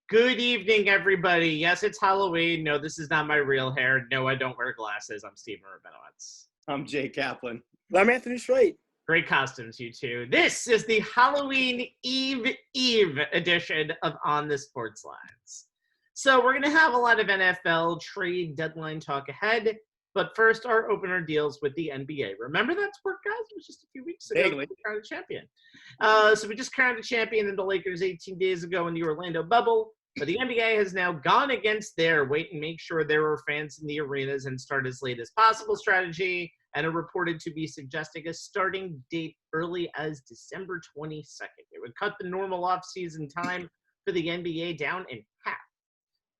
Good evening, everybody. Yes, it's Halloween. No, this is not my real hair. No, I don't wear glasses. I'm Stephen Rabinowitz. I'm Jay Kaplan. I'm Anthony Strait. Great costumes, you two. This is the Halloween Eve edition of On the Sports Lines. So we're going to have a lot of NFL trade deadline talk ahead. But first, our opener deals with the NBA. Remember that sport, guys? It was just a few weeks ago. We crowned a champion. So we just crowned a champion in the Lakers 18 days ago in the Orlando bubble. But the NBA has now gone against their wait and make sure there were fans in the arenas and start as late as possible strategy, and are reported to be suggesting a starting date early as December 22nd. It would cut the normal off-season time for the NBA down in half.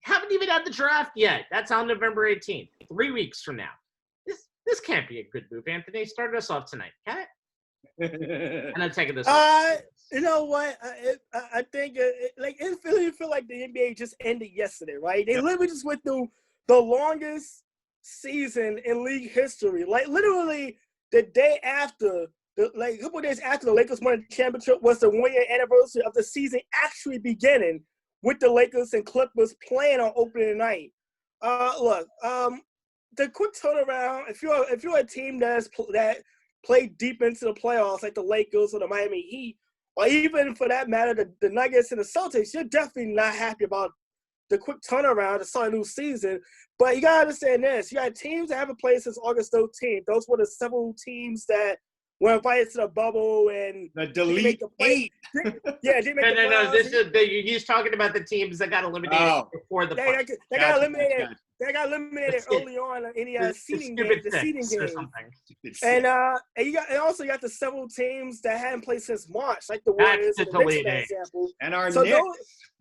Haven't even had the draft yet. That's on November 18th, 3 weeks from now. This can't be a good move, Anthony. Start us off tonight, can it? And I'm taking this off. You know what? I think it really feel like the NBA just ended yesterday, right? They literally just went through the longest season in league history. Like literally the day after, a couple of days after the Lakers won the championship was the 1-year anniversary of the season actually beginning with the Lakers and Clippers playing on opening night. The quick turnaround. If you're a team that played deep into the playoffs, like the Lakers or the Miami Heat, or even for that matter, the Nuggets and the Celtics, you're definitely not happy about the quick turnaround to start a new season. But you gotta understand this: you got teams that haven't played since August 13th. Those were the several teams that were invited to the bubble and the delete eight. No. He's talking about the teams that got eliminated before the. They got eliminated. They got eliminated early on in the seeding games. And you got the several teams that hadn't played since March, like the Warriors and the Knicks, for example. And our Knicks. So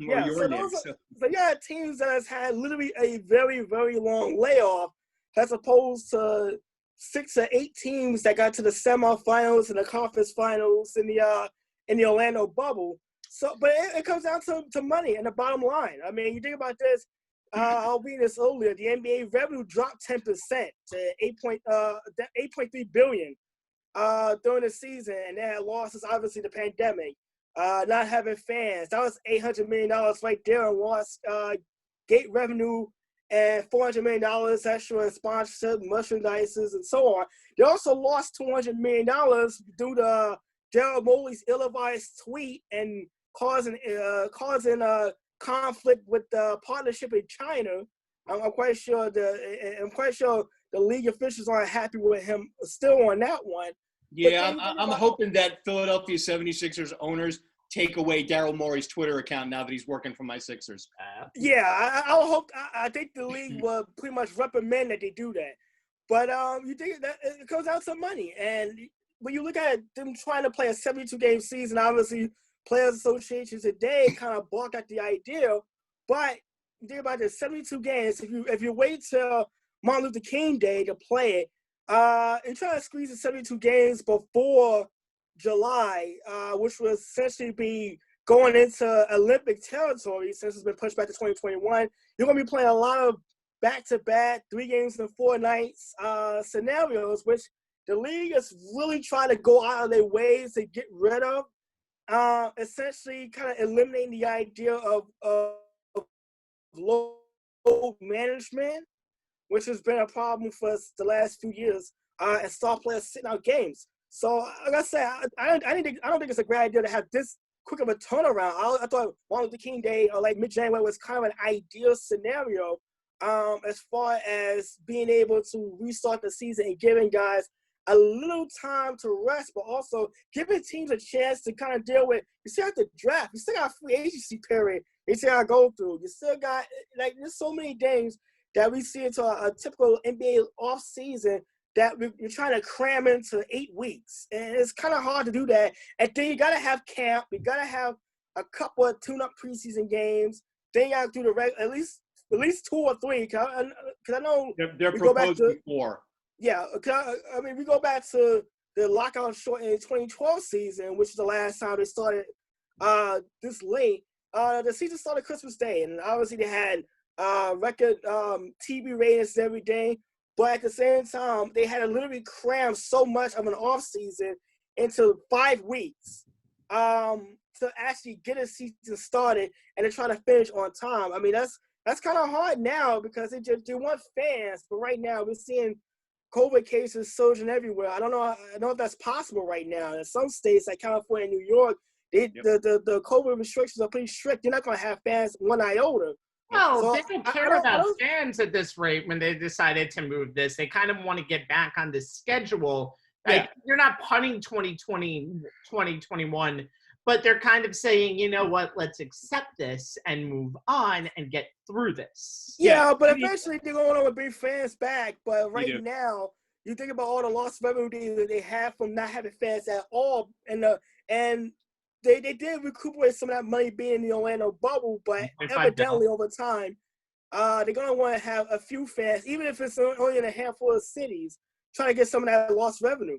you got teams that has had literally a very, very long layoff, as opposed to 6 or 8 teams that got to the semifinals and the conference finals in the Orlando bubble. So, but it comes down to money and the bottom line. I mean, you think about this. I'll read this earlier. The NBA revenue dropped 10% to $8.3 billion during the season, and they had losses. Obviously, the pandemic, not having fans. That was $800 million right there in lost gate revenue, and $400 million extra in sponsorship, merchandises, and so on. They also lost $200 million due to Daryl Morey's ill-advised tweet and causing conflict with the partnership in China. I'm quite sure the league officials aren't happy with him still on that one. Yeah, I'm hoping that Philadelphia 76ers owners take away Daryl Morey's Twitter account now that he's working for my Sixers. Yeah, I think the league will pretty much recommend that they do that. But you think that it comes down to money, and when you look at them trying to play a 72-game season, obviously Players Association today kind of balked at the idea. But think about this: 72 games. If you wait till Martin Luther King Day to play it, and try to squeeze in 72 games before July, which would essentially be going into Olympic territory since it's been pushed back to 2021, you're going to be playing a lot of back-to-back, 3 games in 4 nights scenarios, which the league is really trying to go out of their ways to get rid of, essentially kind of eliminating the idea of load management, which has been a problem for us the last few years, and star players sitting out games. So, like I said, I don't think it's a great idea to have this quick of a turnaround. I thought Martin Luther King Day or like mid-January was kind of an ideal scenario as far as being able to restart the season and giving guys a little time to rest, but also giving teams a chance to kind of deal with. You still have to draft. You still got a free agency period. You still got to go through. You still got, like, there's so many things that we see into a typical NBA off season that we're trying to cram into 8 weeks. And it's kind of hard to do that. And then you got to have camp. You got to have a couple of tune-up preseason games. Then you got to do at least 2 or 3. Because I know they're proposed before. Yeah, I mean, we go back to the lockout short in 2012 season, which is the last time they started this late. The season started Christmas Day, and obviously they had record TV ratings every day. But at the same time, they had to literally cram so much of an off season into 5 weeks. So to actually get a season started and they're trying to finish on time. I mean, that's kind of hard now because they want fans, but right now we're seeing COVID cases surging everywhere. I don't know if that's possible right now. In some states like California and New York, the COVID restrictions are pretty strict. They're not going to have fans one iota. Well, So they don't care about fans at this rate when they decided to move this. They kind of want to get back on the schedule. Like, you're not punting 2020, 2021, but they're kind of saying, you know what, let's accept this and move on and get through this. Yeah, but eventually they're going to bring fans back. But right now, you think about all the lost revenue that they have from not having fans at all. And they did recuperate some of that money being in the Orlando bubble, but evidently over time, they're going to want to have a few fans, even if it's only in a handful of cities, trying to get some of that lost revenue.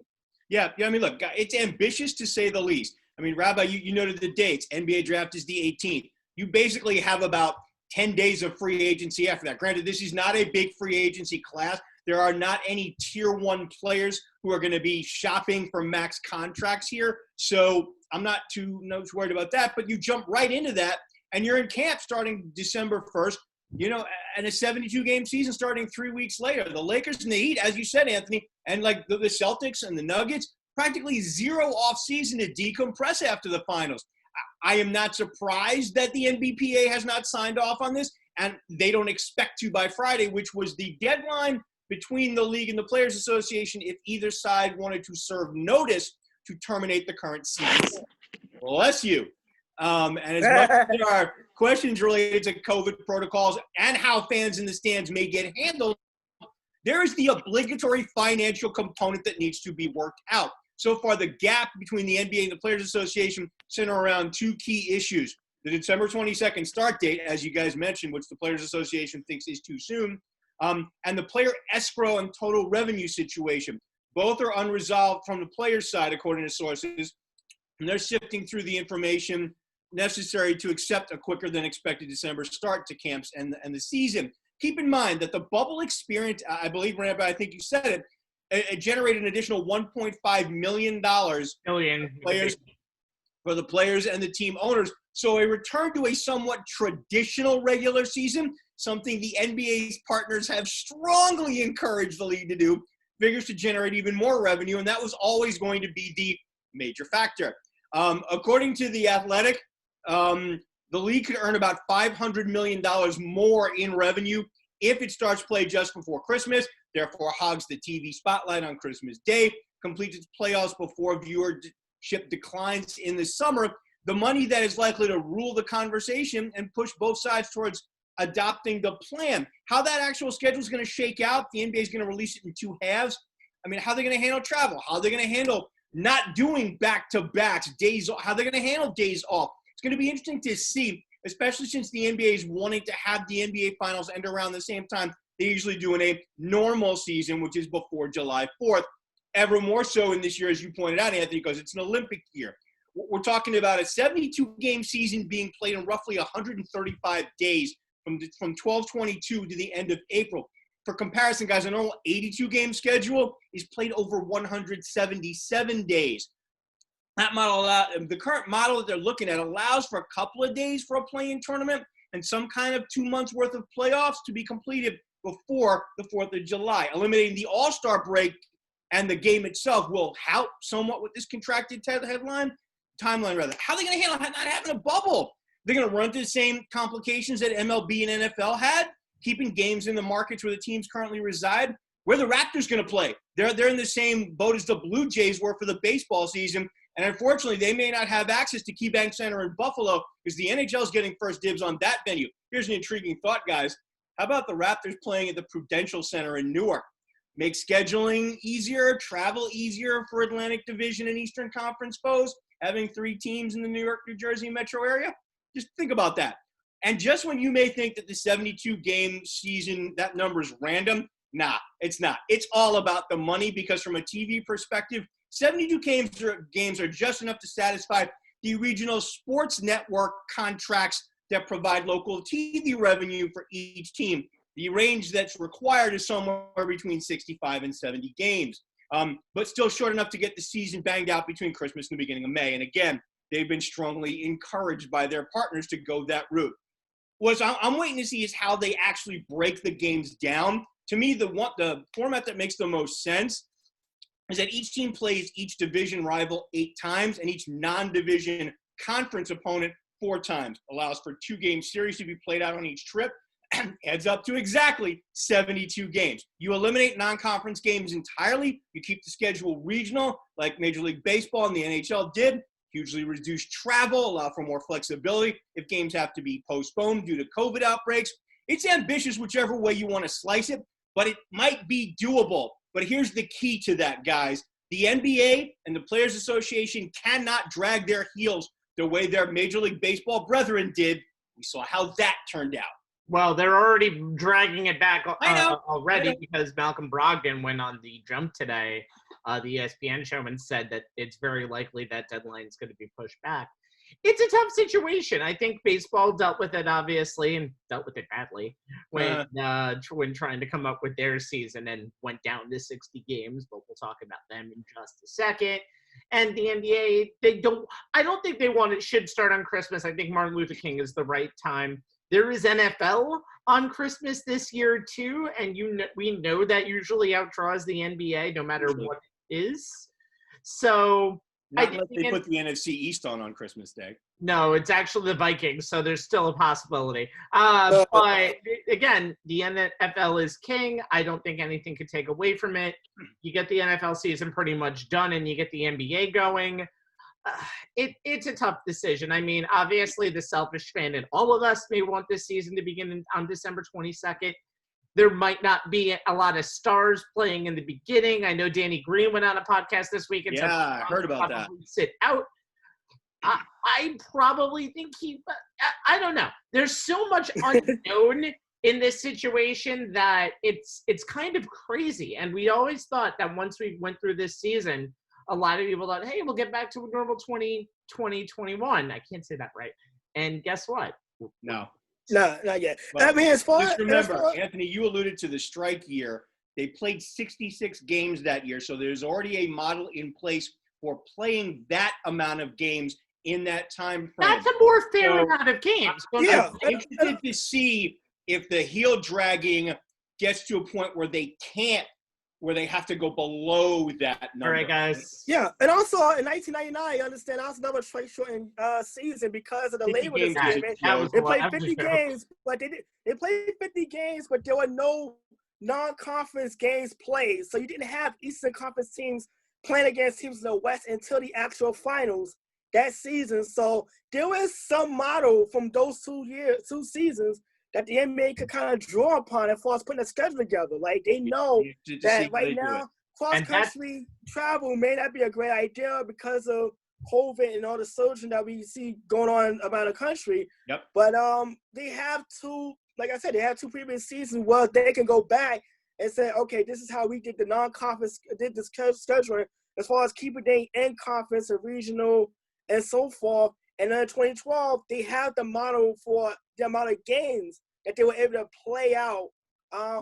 Yeah, I mean, look, it's ambitious to say the least. I mean, Rabbi, you noted the dates. NBA draft is the 18th. You basically have about 10 days of free agency after that. Granted, this is not a big free agency class. There are not any tier 1 players who are going to be shopping for max contracts here. So I'm not too worried about that. But you jump right into that, and you're in camp starting December 1st. You know, and a 72-game season starting 3 weeks later. The Lakers and the Heat, as you said, Anthony, and like the Celtics and the Nuggets, practically zero off-season to decompress after the finals. I am not surprised that the NBPA has not signed off on this, and they don't expect to by Friday, which was the deadline between the league and the Players Association if either side wanted to serve notice to terminate the current season. Bless you. And as much as there are questions related to COVID protocols and how fans in the stands may get handled, there is the obligatory financial component that needs to be worked out. So far, the gap between the NBA and the Players Association center around 2 key issues. The December 22nd start date, as you guys mentioned, which the Players Association thinks is too soon, and the player escrow and total revenue situation. Both are unresolved from the players' side, according to sources, and they're sifting through the information necessary to accept a quicker than expected December start to camps and the season. Keep in mind that the bubble experience, I believe, Rabbi, I think you said it generated an additional $1.5 million for the players and the team owners. So a return to a somewhat traditional regular season, something the NBA's partners have strongly encouraged the league to do, figures to generate even more revenue, and that was always going to be the major factor. According to The Athletic, the league could earn about $500 million more in revenue if it starts play just before Christmas, therefore hogs the TV spotlight on Christmas Day, completes its playoffs before viewership declines in the summer. The money that is likely to rule the conversation and push both sides towards adopting the plan. How that actual schedule is going to shake out, the NBA is going to release it in 2 halves. I mean, how are they going to handle travel? How are they going to handle not doing back-to-backs, days off? How are they going to handle days off? It's going to be interesting to see, especially since the NBA is wanting to have the NBA Finals end around the same time they usually do in a normal season, which is before July 4th. Ever more so in this year, as you pointed out, Anthony, because it's an Olympic year. We're talking about a 72-game season being played in roughly 135 days from 12/22 to the end of April. For comparison, guys, a normal 82-game schedule is played over 177 days. That model, the current model that they're looking at, allows for a couple of days for a play-in tournament and some kind of 2 months worth of playoffs to be completed before the 4th of July. Eliminating the All-Star break and the game itself will help somewhat with this contracted timeline. How are they going to handle not having a bubble? They're going to run into the same complications that MLB and NFL had, keeping games in the markets where the teams currently reside. Where the Raptors going to play? They're in the same boat as the Blue Jays were for the baseball season. And unfortunately, they may not have access to KeyBank Center in Buffalo because the NHL is getting first dibs on that venue. Here's an intriguing thought, guys. How about the Raptors playing at the Prudential Center in Newark? Make scheduling easier, travel easier for Atlantic Division and Eastern Conference foes, having 3 teams in the New York, New Jersey metro area? Just think about that. And just when you may think that the 72-game season, that number is random, nah, it's not. It's all about the money because from a TV perspective, 72 games are just enough to satisfy the regional sports network contracts that provide local TV revenue for each team. The range that's required is somewhere between 65 and 70 games, but still short enough to get the season banged out between Christmas and the beginning of May. And again, they've been strongly encouraged by their partners to go that route. What I'm waiting to see is how they actually break the games down. To me, the format that makes the most sense is that each team plays each division rival 8 times and each non-division conference opponent 4 times. Allows for 2-game series to be played out on each trip. Adds up to exactly 72 games. You eliminate non-conference games entirely. You keep the schedule regional, like Major League Baseball and the NHL did. Hugely reduce travel, allow for more flexibility if games have to be postponed due to COVID outbreaks. It's ambitious whichever way you want to slice it, but it might be doable. But here's the key to that, guys. The NBA and the Players Association cannot drag their heels the way their Major League Baseball brethren did. We saw how that turned out. Well, they're already dragging it back already I know. because Malcolm Brogdon went on the Jump today, the ESPN show, and said that it's very likely that deadline is going to be pushed back. It's a tough situation. I think baseball dealt with it, obviously, and dealt with it badly when trying to come up with their season and went down to 60 games, but we'll talk about them in just a second. And the NBA, I don't think should start on Christmas. I think Martin Luther King is the right time. There is NFL on Christmas this year, too, and we know that usually outdraws the NBA no matter what it is. So Not unless they put the NFC East on Christmas Day. No, it's actually the Vikings, so there's still a possibility. But again, the NFL is king. I don't think anything could take away from it. You get the NFL season pretty much done, and you get the NBA going. It's a tough decision. I mean, obviously, the selfish fan in all of us may want this season to begin on December 22nd. There might not be a lot of stars playing in the beginning. I know Danny Green went on a podcast this week and said, I heard about that. Sit out. I probably think I don't know. There's so much unknown in this situation that it's kind of crazy. And we always thought that once we went through this season, a lot of people thought, hey, we'll get back to a normal 2021. I can't say that right. And guess what? No. No, not yet. But I mean, as far just remember, Anthony, you alluded to the strike year. They played 66 games that year, so there's already a model in place for playing that amount of games in that time frame. That's a more fair amount of games. I'm interested to see if the heel dragging gets to a point where they have to go below that number. All right, guys. Yeah, and also in 1999, I understand that was another straight shortened season because of the labor dispute. They played 50 games, but they played 50 games, but there were no non-conference games played. So you didn't have Eastern Conference teams playing against teams in the West until the actual finals that season. So there was some model from those 2 seasons that the NBA could kind of draw upon as far as putting a schedule together. Like, they know that right now, cross-country travel may not be a great idea because of COVID and all the surging that we see going on around the country. Yep. But they have like I said, they have 2 previous seasons where they can go back and say, okay, this is how we did the non-conference, did this scheduling as far as keeping them in conference and regional and so forth. And then in 2012, they have the model for the amount of games that they were able to play out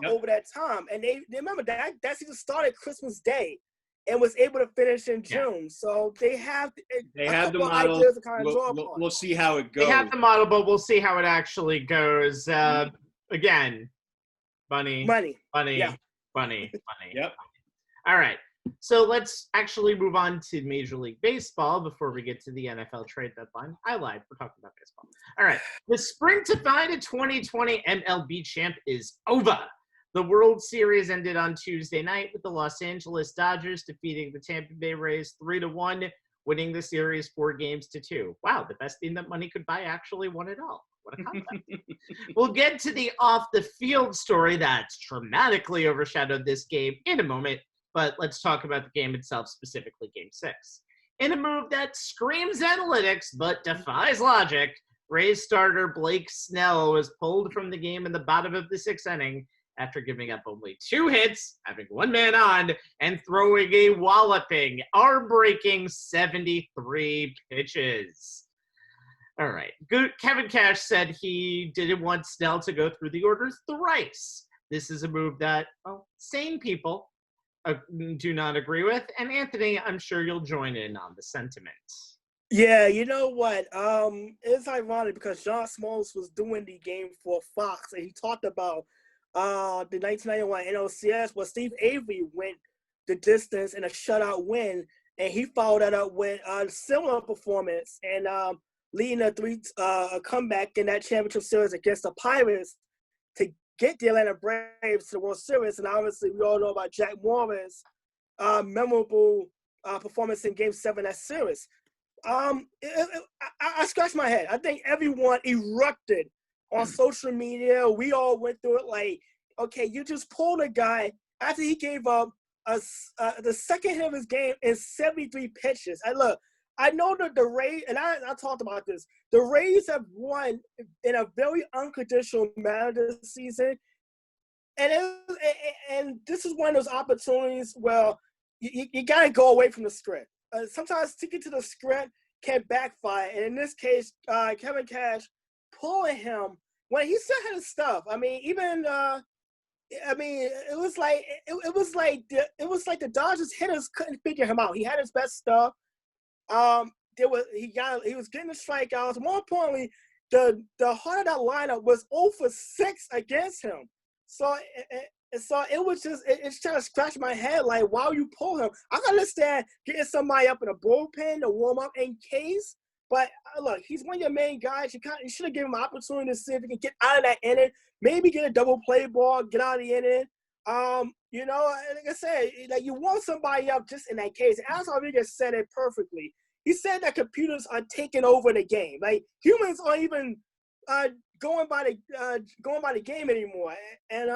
over that time. And they remember that season started Christmas Day and was able to finish in June. So they have the model. We'll see how it goes. They have the model, but we'll see how it actually goes. Again, money. Yep. All right. So let's actually move on to Major League Baseball before we get to the NFL trade deadline. I lied. We're talking about baseball. All right. The sprint to find a 2020 MLB champ is over. The World Series ended on Tuesday night with the Los Angeles Dodgers defeating the Tampa Bay Rays 3-1, winning the series 4-2. Wow, the best thing that money could buy actually won it all. What a concept. We'll get to the off-the-field story that's dramatically overshadowed this game in a moment. But let's talk about the game itself, specifically Game 6. In a move that screams analytics but defies logic, Rays starter Blake Snell was pulled from the game in the bottom of the 6th inning after giving up only 2 hits, having 1 man on, and throwing a walloping, arm-breaking 73 pitches. All right. Kevin Cash said he didn't want Snell to go through the orders thrice. This is a move that, sane people do not agree with. And Anthony, I'm sure you'll join in on the sentiment. Yeah, you know what? It's ironic because John Smoltz was doing the game for Fox, and he talked about the 1991 NLCS, where Steve Avery went the distance in a shutout win, and he followed that up with a similar performance and leading a comeback in that championship series against the Pirates to get the Atlanta Braves to the World Series. And obviously, we all know about Jack Morris' memorable performance in Game 7 of that series. I scratched my head. I think everyone erupted on social media. We all went through it like, okay, you just pulled a guy after he gave up the second hit of his game in 73 pitches. I know that the Rays, and I talked about this, the Rays have won in a very unconditional manner this season. And this is one of those opportunities where you got to go away from the script. Sometimes sticking to the script can backfire. And in this case, Kevin Cash pulling him when he still had his stuff. I mean, even it was like the Dodgers hitters couldn't figure him out. He had his best stuff. He was getting the strikeouts. More importantly, the heart of that lineup was 0 for 6 against him. So it was just it's trying to scratch my head like, why you pull him? I can understand getting somebody up in a bullpen to warm up in case, but look, he's one of your main guys. You should have given him an opportunity to see if he can get out of that inning, maybe get a double play ball, get out of the inning. Like I said, like you want somebody up just in that case. Alex Rodriguez said it perfectly. He said that computers are taking over the game. Like humans aren't even going by the game anymore. And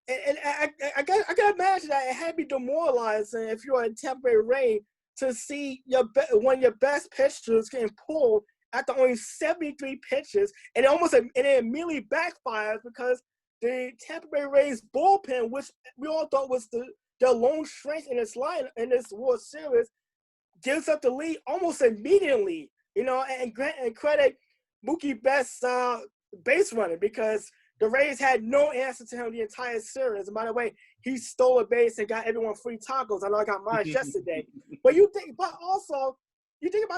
I can imagine that it had to be demoralizing if you're in Tampa Bay Rays to see one of your best pitchers getting pulled after only 73 pitches, and it immediately backfires because the Tampa Bay Rays bullpen, which we all thought was their lone strength in this World Series, gives up the lead almost immediately. And credit Mookie Betts' base running because the Rays had no answer to him the entire series. And by the way, he stole a base and got everyone free tacos. I know I got mine yesterday. But you think about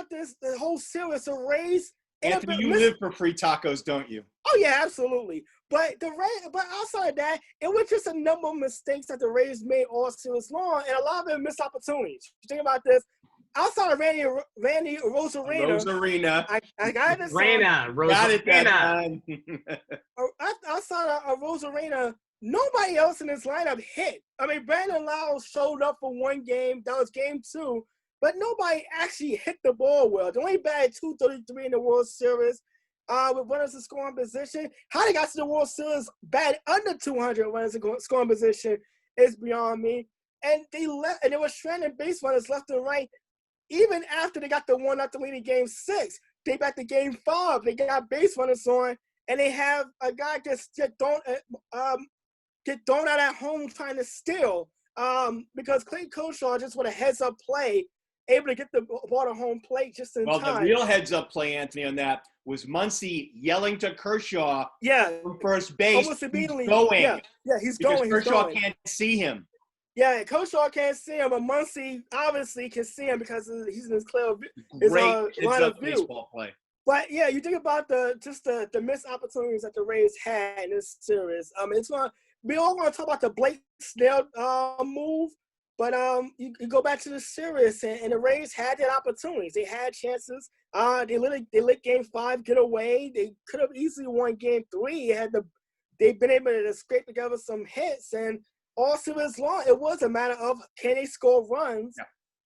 this, the whole series, the Rays. Anthony, you live for free tacos, don't you? Oh yeah, absolutely. But outside of that, it was just a number of mistakes that the Rays made all series long, and a lot of them missed opportunities. You think about this. Outside of Randy Rosarina. I got this. Rosarina. Outside of Rosarina, nobody else in this lineup hit. I mean, Brandon Lau showed up for one game. That was game 2. But nobody actually hit the ball well. They only batted .233 in the World Series with runners in scoring position. How they got to the World Series batted under 200 runners in scoring position is beyond me. And they left, and there were stranded base runners left and right. Even after they got the 1-0 lead in Game 6, they back to Game 5. They got base runners on, and they have a guy get thrown out at home trying to steal because Clayton Kershaw just with a heads-up play, able to get the ball to home plate just in time. Well, the real heads-up play, Anthony, on that was Muncy yelling to Kershaw from first base. Almost immediately. He's going. Kershaw can't see him. Yeah, Kershaw can't see him, but Muncy obviously can see him because he's in his clear line of view. Baseball play. But yeah, you think about the missed opportunities that the Rays had in this series. We all going to talk about the Blake Snell move, but you go back to the series and the Rays had their opportunities. They had chances. They let Game 5 get away. They could have easily won Game 3. They've been able to scrape together some hits, and all series long, it was a matter of can they score runs,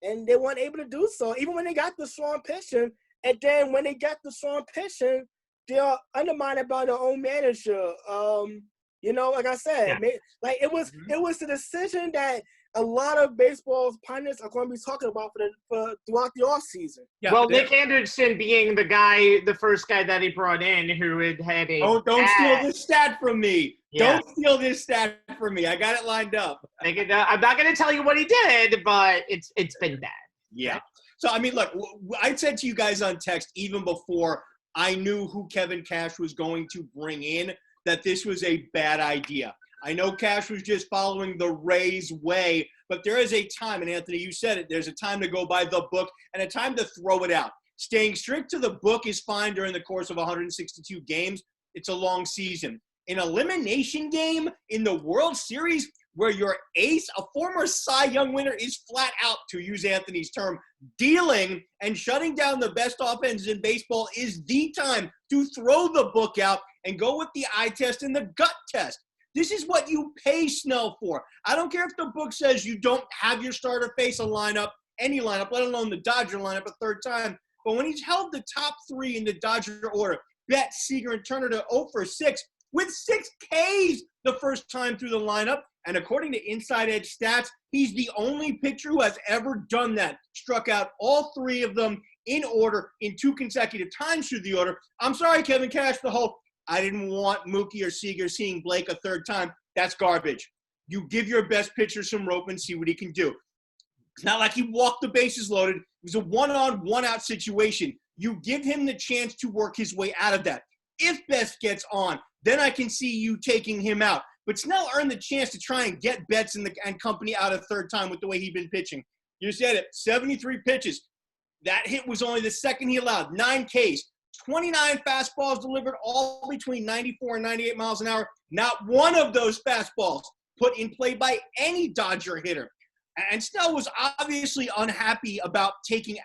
and they weren't able to do so, even when they got the strong pitching. And then when they got the strong pitching, they are undermined by their own manager. Like I said, it was the decision that a lot of baseball's pundits are going to be talking about for throughout the offseason. Yeah, well, Nick Anderson being the first guy that he brought in who had a don't steal this stat from me. Yeah. Don't steal this stat from me. I got it lined up. I'm not going to tell you what he did, but it's been bad. Yeah. So, I mean, look, I said to you guys on text even before I knew who Kevin Cash was going to bring in that this was a bad idea. I know Cash was just following the Rays way, but there is a time, and Anthony, you said it, there's a time to go by the book and a time to throw it out. Staying strict to the book is fine during the course of 162 games. It's a long season. An elimination game in the World Series where your ace, a former Cy Young winner, is flat out, to use Anthony's term, dealing and shutting down the best offenses in baseball is the time to throw the book out and go with the eye test and the gut test. This is what you pay Snell for. I don't care if the book says you don't have your starter face a lineup, any lineup, let alone the Dodger lineup a third time. But when he's held the top three in the Dodger order, Betts, Seager, and Turner to 0 for 6, with 6 Ks the first time through the lineup. And according to Inside Edge stats, he's the only pitcher who has ever done that. Struck out all 3 of them in order in 2 consecutive times through the order. I'm sorry, Kevin Cash, the whole I didn't want Mookie or Seager seeing Blake a third time. That's garbage. You give your best pitcher some rope and see what he can do. It's not like he walked the bases loaded. It was a one-on, one-out situation. You give him the chance to work his way out of that. If Betts gets on, then I can see you taking him out. But Snell earned the chance to try and get Betts and company out a third time with the way he'd been pitching. You said it, 73 pitches. That hit was only the second he allowed, 9 Ks. 29 fastballs delivered, all between 94 and 98 miles an hour. Not one of those fastballs put in play by any Dodger hitter. And Snell was obviously unhappy about being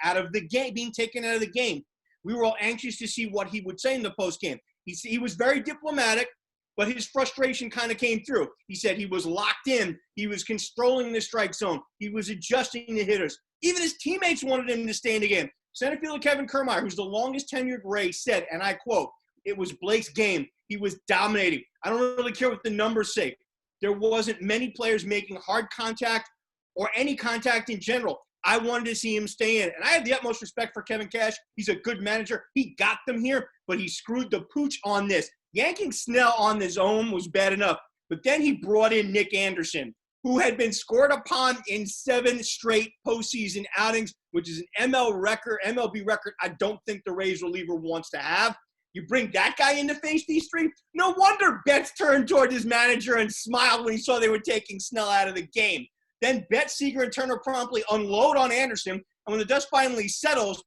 taken out of the game. We were all anxious to see what he would say in the postgame. He was very diplomatic, but his frustration kind of came through. He said he was locked in. He was controlling the strike zone. He was adjusting the hitters. Even his teammates wanted him to stay in the game. Center fielder Kevin Kiermaier, who's the longest tenured Ray, said, and I quote, "It was Blake's game. He was dominating. I don't really care what the numbers say. There wasn't many players making hard contact or any contact in general. I wanted to see him stay in." And I have the utmost respect for Kevin Cash. He's a good manager. He got them here, but he screwed the pooch on this. Yanking Snell on his own was bad enough, but then he brought in Nick Anderson, who had been scored upon in 7 straight postseason outings, which is an MLB record I don't think the Rays reliever wants to have. You bring that guy in to face these 3? No wonder Betts turned toward his manager and smiled when he saw they were taking Snell out of the game. Then Betts, Seager, and Turner promptly unload on Anderson, and when the dust finally settles,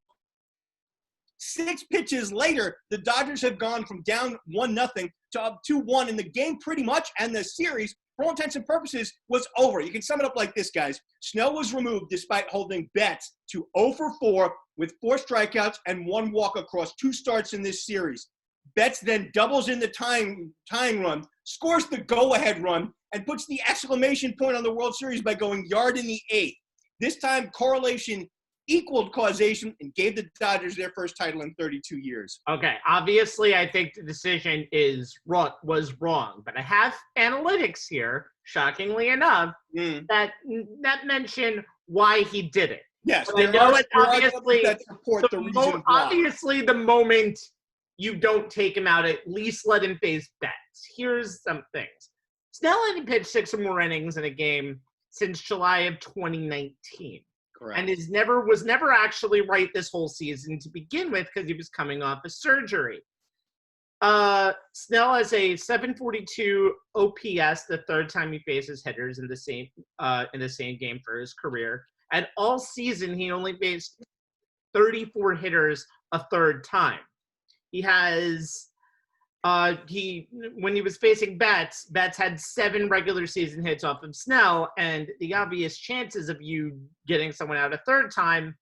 6 pitches later, the Dodgers have gone from down 1-0 to up 2-1 in the game pretty much, and the series, for all intents and purposes, was over. You can sum it up like this, guys. Snell was removed despite holding Betts to 0 for 4 with 4 strikeouts and 1 walk across 2 starts in this series. Betts then doubles in the tying run, scores the go-ahead run, and puts the exclamation point on the World Series by going yard in the 8th. This time, correlation equaled causation and gave the Dodgers their first title in 32 years. Okay, obviously I think the decision was wrong, but I have analytics here, shockingly enough, that mention why he did it. Yes, I know it's obviously that support the reason why. Obviously, the moment you don't take him out, at least let him face Betts. Here's some things. Snell hadn't pitched 6 or more innings in a game since July of 2019. Correct. And was never actually right this whole season to begin with because he was coming off a surgery. Snell has a 742 OPS the third time he faces hitters in the same game for his career. And all season he only faced 34 hitters a third time. He has when he was facing Betts had 7 regular season hits off of Snell, and the obvious chances of you getting someone out a third time,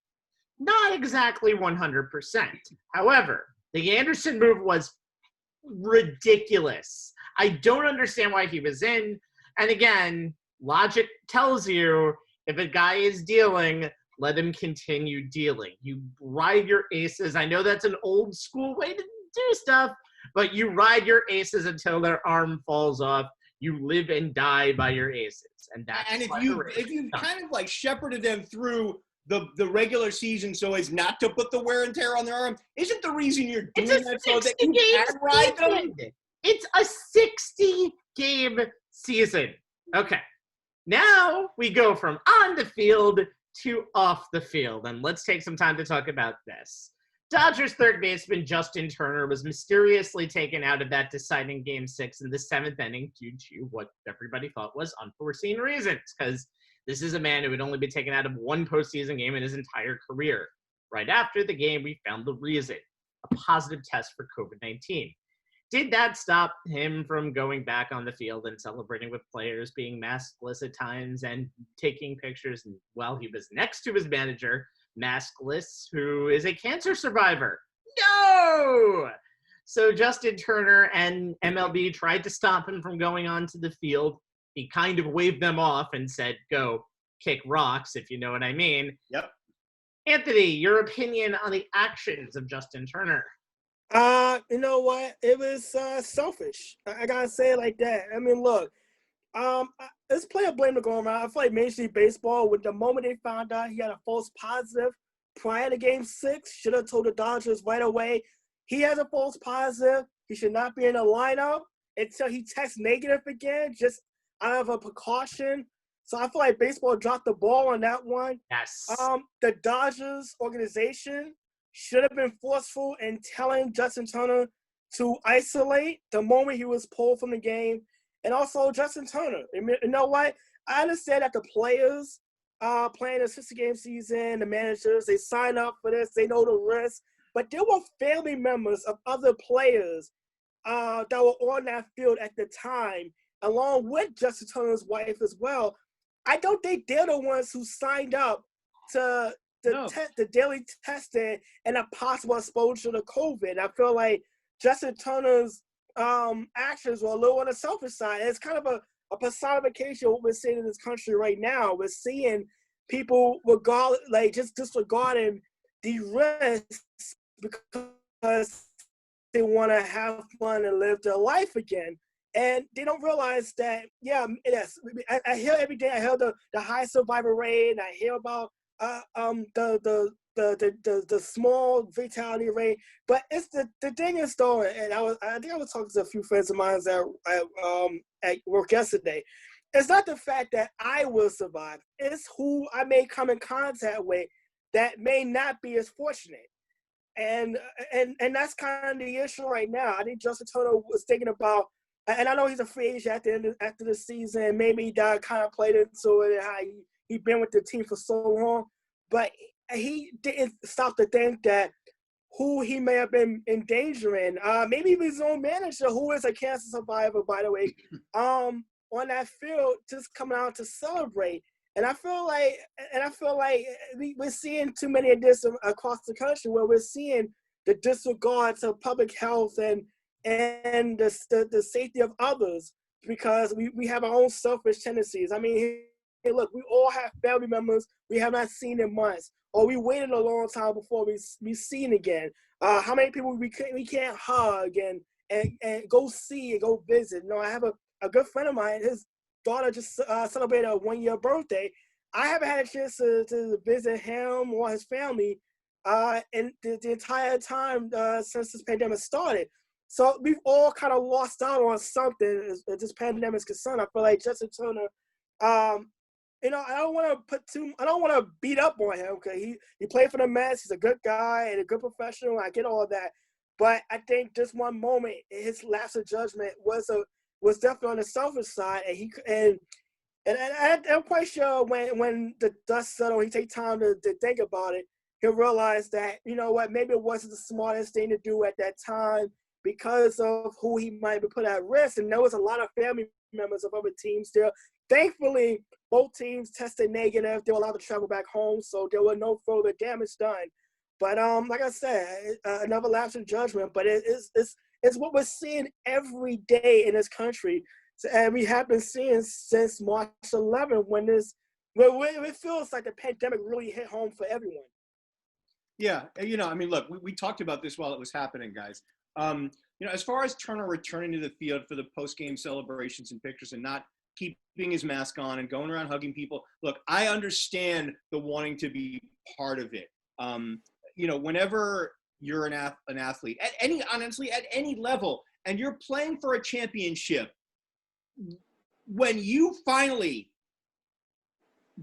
not exactly 100%. However, the Anderson move was ridiculous. I don't understand why he was in. And again, logic tells you if a guy is dealing, let him continue dealing. You ride your aces. I know that's an old school way to do stuff, but you ride your aces until their arm falls off. You live and die by your aces, and that's and if you kind of like shepherded them through the regular season so as not to put the wear and tear on their arm, isn't the reason you're doing that so that you can ride them? It's a 60-game season. Okay, now we go from on the field to off the field, and let's take some time to talk about this. Dodgers third baseman Justin Turner was mysteriously taken out of that deciding Game 6 in the 7th inning due to what everybody thought was unforeseen reasons, because this is a man who had only been taken out of 1 postseason game in his entire career. Right after the game, we found the reason, a positive test for COVID-19. Did that stop him from going back on the field and celebrating with players, being maskless at times and taking pictures while he was next to his manager, maskless, who is a cancer survivor? No! So Justin Turner and MLB tried to stop him from going onto the field. He kind of waved them off and said, go kick rocks, if you know what I mean. Yep. Anthony, your opinion on the actions of Justin Turner? You know what? It was selfish. I gotta say it like that. I mean, look, this player blame to go around. I feel like Major League Baseball, with the moment they found out he had a false positive prior to Game 6, should have told the Dodgers right away, he has a false positive. He should not be in the lineup until he tests negative again, just out of a precaution. So I feel like baseball dropped the ball on that one. Yes. The Dodgers organization should have been forceful in telling Justin Turner to isolate the moment he was pulled from the game. And also Justin Turner. You know what? I understand that the players playing a 60-game season, the managers, they sign up for this. They know the risk. But there were family members of other players that were on that field at the time, along with Justin Turner's wife as well. I don't think they're the ones who signed up to the daily testing and a possible exposure to COVID. I feel like Justin Turner's actions were a little on the selfish side. It's kind of a personification of what we're seeing in this country right now. We're seeing people just disregarding the risks because they want to have fun and live their life again. And they don't realize that, yes, I hear every day, I hear the high survivor rate, and I hear about the small fatality rate. But it's the thing is though, and I think I was talking to a few friends of mine at work yesterday. It's not the fact that I will survive. It's who I may come in contact with that may not be as fortunate. And that's kind of the issue right now. I think Justin Turner was thinking about, and I know he's a free agent after the season. Maybe that kind of played into it, how he'd been with the team for so long. But he didn't stop to think that who he may have been endangering, maybe even his own manager, who is a cancer survivor, by the way, on that field, just coming out to celebrate. And I feel like we're seeing too many of this across the country, where we're seeing the disregard to public health and the safety of others, because we have our own selfish tendencies. I mean, hey, look, we all have family members we have not seen in months, or we waited a long time before we seen again. How many people we can't hug and go see and go visit? You know, I have a good friend of mine. His daughter just celebrated a 1-year birthday. I haven't had a chance to visit him or his family in the entire time since this pandemic started. So we've all kind of lost out on something as this pandemic is concerned. I feel like Justin Turner, I don't want to beat up on him, because he played for the Mets. He's a good guy and a good professional. I get all of that, but I think just one moment, his lapse of judgment was definitely on the selfish side, and I'm quite sure when the dust settles, he take time to think about it, he'll realize that, you know what, maybe it wasn't the smartest thing to do at that time, because of who he might be put at risk. And there was a lot of family members of other teams there. Thankfully, both teams tested negative. They were allowed to travel back home, so there was no further damage done. But like I said, another lapse in judgment. But it's what we're seeing every day in this country, and we have been seeing since March 11, when it feels like the pandemic really hit home for everyone. Yeah, I mean, look, we talked about this while it was happening, guys. As far as Turner returning to the field for the post-game celebrations and pictures and not keeping his mask on and going around hugging people, look, I understand the wanting to be part of it. Whenever you're an athlete, at any level, and you're playing for a championship, when you finally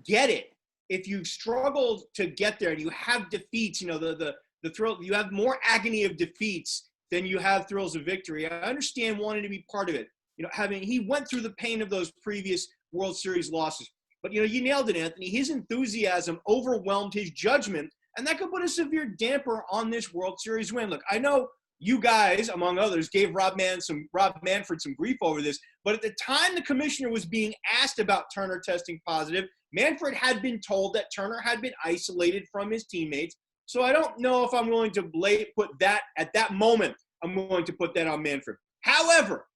get it, if you've struggled to get there and you have defeats, the thrill, you have more agony of defeats than you have thrills of victory. I understand wanting to be part of it. He went through the pain of those previous World Series losses. But, you nailed it, Anthony. His enthusiasm overwhelmed his judgment and that could put a severe damper on this World Series win. Look, I know you guys, among others, gave Rob Manfred some grief over this, but at the time the commissioner was being asked about Turner testing positive, Manfred had been told that Turner had been isolated from his teammates. So I don't know if I'm willing to put that at that moment. I'm willing to put that on Manfred. However,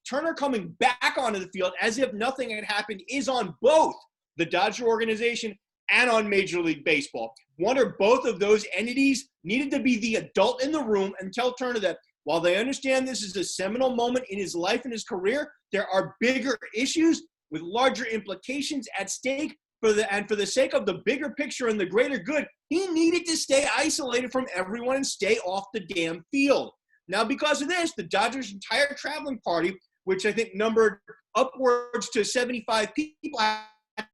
Turner coming back onto the field as if nothing had happened is on both the Dodger organization and on Major League Baseball. One or both of those entities needed to be the adult in the room and tell Turner that while they understand this is a seminal moment in his life and his career, there are bigger issues with larger implications at stake. For the sake of the bigger picture and the greater good, he needed to stay isolated from everyone and stay off the damn field. Now, because of this, the Dodgers' entire traveling party, which I think numbered upwards to 75 people, had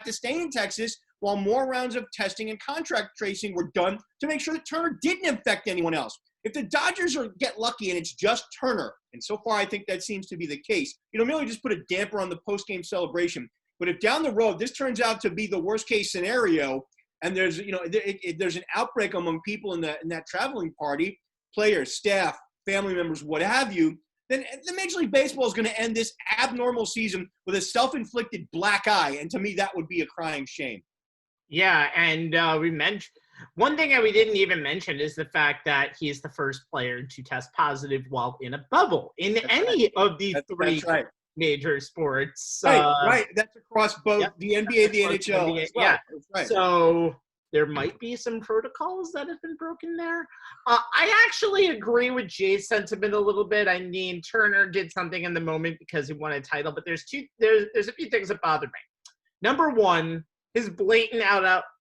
to stay in Texas while more rounds of testing and contract tracing were done to make sure that Turner didn't infect anyone else. If the Dodgers get lucky and it's just Turner, and so far I think that seems to be the case, merely just put a damper on the post-game celebration. But if down the road this turns out to be the worst-case scenario, and there's there's an outbreak among people in that traveling party, players, staff, family members, what have you, then the Major League Baseball is going to end this abnormal season with a self-inflicted black eye, and to me that would be a crying shame. Yeah, and we mentioned one thing that we didn't even mention is the fact that he's the first player to test positive while in a bubble in any of these three major sports. Right. That's across both the NBA, the NHL. NBA, well. Yeah. Right. So there might be some protocols that have been broken there. I actually agree with Jay's sentiment a little bit. I mean, Turner did something in the moment because he won a title, but there's a few things that bother me. Number one, his blatant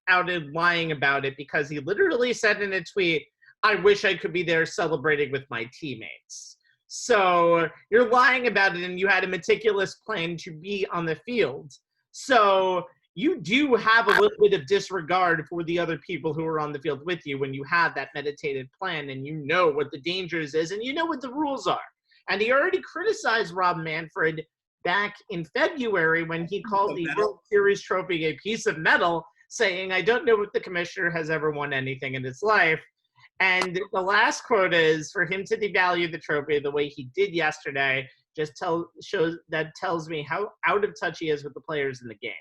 outed lying about it, because he literally said in a tweet, "I wish I could be there celebrating with my teammates." So you're lying about it, and you had a meticulous plan to be on the field. So you do have a little bit of disregard for the other people who are on the field with you when you have that meditated plan and you know what the dangers is and you know what the rules are. And he already criticized Rob Manfred back in February when he called the World Series trophy a piece of metal, saying, "I don't know if the commissioner has ever won anything in his life." And the last quote is, for him to devalue the trophy the way he did yesterday just tells me how out of touch he is with the players in the game.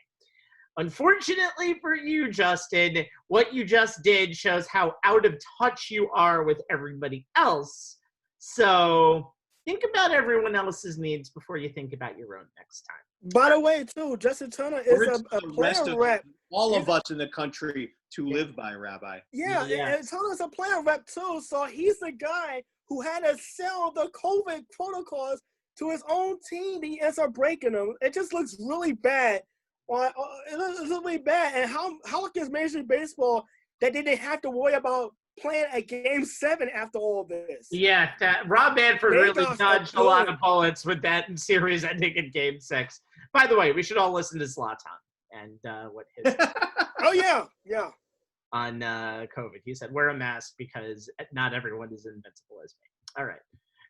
Unfortunately for you, Justin, what you just did shows how out of touch you are with everybody else. So think about everyone else's needs before you think about your own next time. By the way, too, Justin Turner is a player rep. All of us in the country to live by, Rabbi. Yeah, and Turner's a player rep, too. So he's the guy who had to sell the COVID protocols to his own team. He ends up breaking them. It just looks really bad. It looks really bad. And how lucky is Major League Baseball that they didn't have to worry about playing a Game 7 after all this? Yeah, Rob Manfred really dodged a lot of bullets with that series ending in Game 6. By the way, we should all listen to Zlatan and what his oh yeah on COVID. He said, "Wear a mask because not everyone is invincible as me." All right,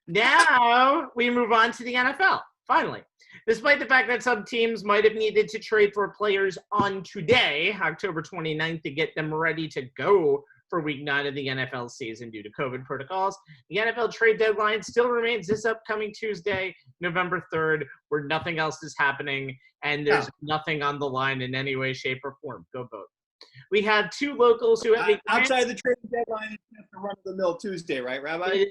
now we move on to the NFL. Finally, despite the fact that some teams might have needed to trade for players on today, October 29th, to get them ready to go for Week 9 of the NFL season due to COVID protocols, the NFL trade deadline still remains this upcoming Tuesday, November 3rd, where nothing else is happening and there's nothing on the line in any way, shape, or form. Go vote. We have two locals who have outside the trade deadline, it's just a run-of-the-mill Tuesday, right, Rabbi?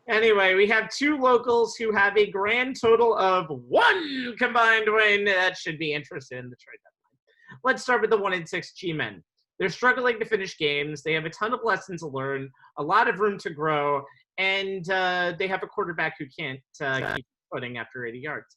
Anyway, we have two locals who have a grand total of 1 combined win. That should be interested in the trade deadline. Let's start with the 1-6 G-Men. They're struggling to finish games. They have a ton of lessons to learn, a lot of room to grow, and they have a quarterback who can't keep footing after 80 yards.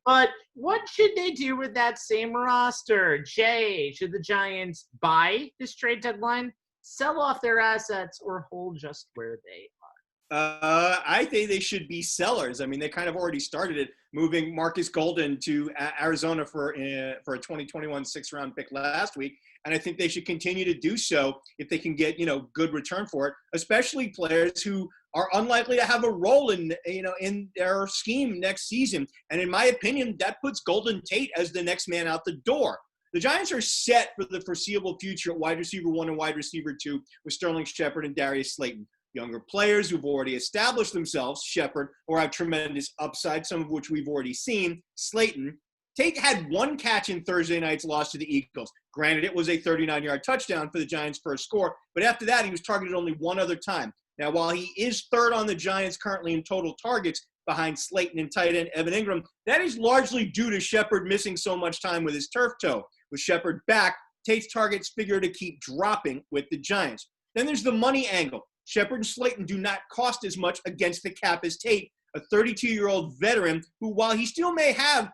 But what should they do with that same roster? Jay, should the Giants buy this trade deadline, sell off their assets, or hold just where they are? I think they should be sellers. I mean, they kind of already started it, moving Marcus Golden to Arizona for a 2021 6th-round pick last week. And I think they should continue to do so if they can get, good return for it, especially players who are unlikely to have a role in their scheme next season. And in my opinion, that puts Golden Tate as the next man out the door. The Giants are set for the foreseeable future at wide receiver 1 and wide receiver 2 with Sterling Shepard and Darius Slayton. Younger players who've already established themselves, Shepard, or have tremendous upside, some of which we've already seen. Slayton. Tate had one catch in Thursday night's loss to the Eagles. Granted, it was a 39-yard touchdown for the Giants' first score, but after that, he was targeted only one other time. Now, while he is third on the Giants currently in total targets behind Slayton and tight end Evan Ingram, that is largely due to Shepard missing so much time with his turf toe. With Shepard back, Tate's targets figure to keep dropping with the Giants. Then there's the money angle. Shepard and Slayton do not cost as much against the cap as Tate, a 32-year-old veteran who, while he still may have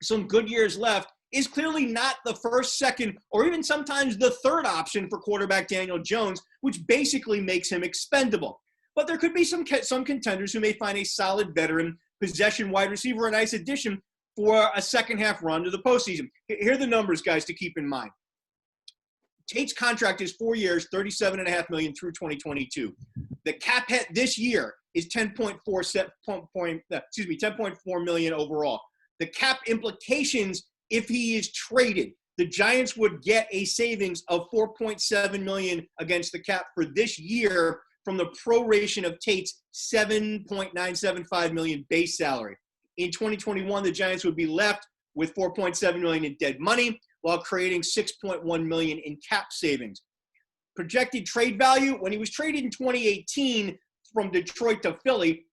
some good years left, is clearly not the first, second, or even sometimes the third option for quarterback Daniel Jones, which basically makes him expendable. But there could be some contenders who may find a solid veteran possession wide receiver a nice addition for a second-half run to the postseason. Here are the numbers, guys, to keep in mind. Tate's contract is 4 years, $37.5 million through 2022. The cap hit this year is $10.4 million overall. The cap implications, if he is traded, the Giants would get a savings of $4.7 million against the cap for this year from the proration of Tate's $7.975 million base salary. In 2021, the Giants would be left with $4.7 million in dead money while creating $6.1 million in cap savings. Projected trade value, when he was traded in 2018 from Detroit to Philly,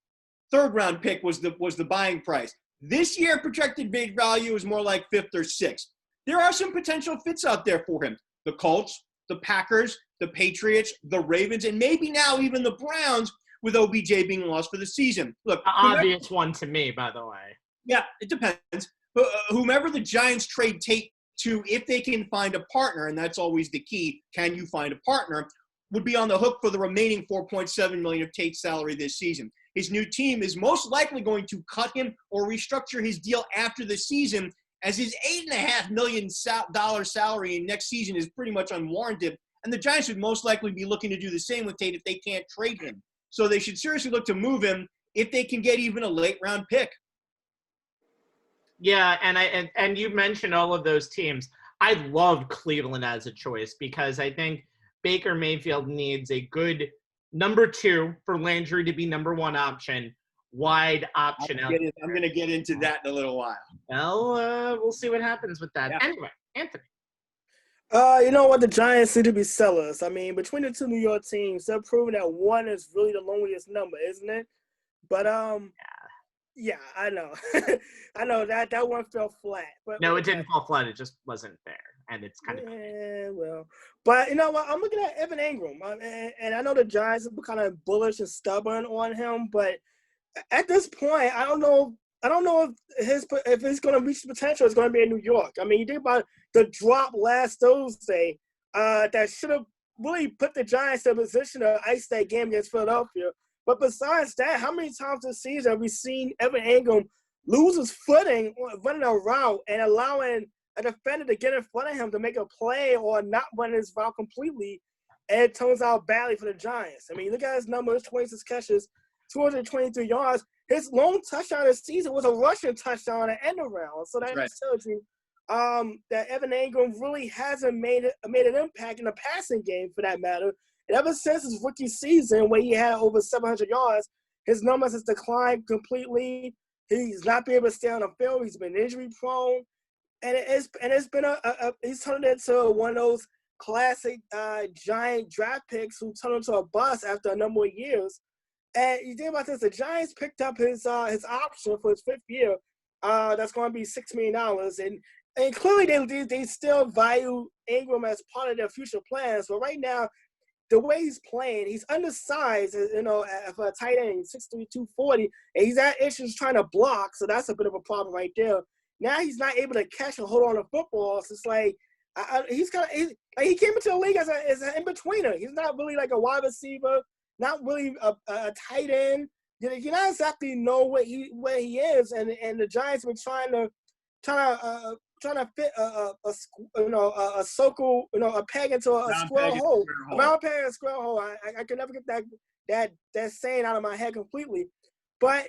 third-round pick was the buying price. This year, projected base value is more like fifth or sixth. There are some potential fits out there for him. The Colts, the Packers, the Patriots, the Ravens, and maybe now even the Browns, with OBJ being lost for the season. Look, the obvious one to me, by the way. Yeah, it depends. But whomever the Giants trade Tate to, if they can find a partner, and that's always the key, can you find a partner, would be on the hook for the remaining $4.7 million of Tate's salary this season. His new team is most likely going to cut him or restructure his deal after the season, as his $8.5 million salary in next season is pretty much unwarranted, and the Giants would most likely be looking to do the same with Tate if they can't trade him. So they should seriously look to move him if they can get even a late-round pick. Yeah, and you mentioned all of those teams. I love Cleveland as a choice because I think Baker Mayfield needs a good number 2 for Landry to be number 1 option, wide option. I'm going to get into that in a little while. Well, we'll see what happens with that. Yeah. Anyway, Anthony. You know what? The Giants seem to be sellers. I mean, between the two New York teams, they're proving that one is really the loneliest number, isn't it? But yeah, I know. I know that one fell flat. But no, it didn't fall flat. It just wasn't fair, and it's kind of well. But you know what? I'm looking at Evan Ingram, and I know the Giants are kind of bullish and stubborn on him, but at this point, I don't know if he's going to reach the potential. It's going to be in New York. I mean, you think about the drop last Thursday that should have really put the Giants in a position to ice that game against Philadelphia. But besides that, how many times this season have we seen Evan Ingram lose his footing running a route and allowing a defender to get in front of him to make a play or not run his route completely, and it turns out badly for the Giants? I mean, look at his numbers, 26 catches, 223 yards. His lone touchdown this season was a rushing touchdown at end around. So that just tells you that Evan Ingram really hasn't made an impact in the passing game, for that matter. And ever since his rookie season, where he had over 700 yards, his numbers has declined completely. He's not been able to stay on the field. He's been injury prone, and it's been he's turned into one of those classic Giant draft picks who turned into a bust after a number of years. And you think about this: the Giants picked up his option for his 5th year. That's going to be $6 million, and clearly they still value Ingram as part of their future plans. But right now, the way he's playing, he's undersized, for a tight end, 6'3", 240, and he's had issues trying to block, so that's a bit of a problem right there. Now he's not able to catch and hold on to football, so it's like he came into the league as an in-betweener. He's not really like a wide receiver, not really a tight end. You not exactly know where he is, and the Giants were trying to fit a circle, a peg into a square hole. A round peg in a square hole. I can never get that saying out of my head completely. But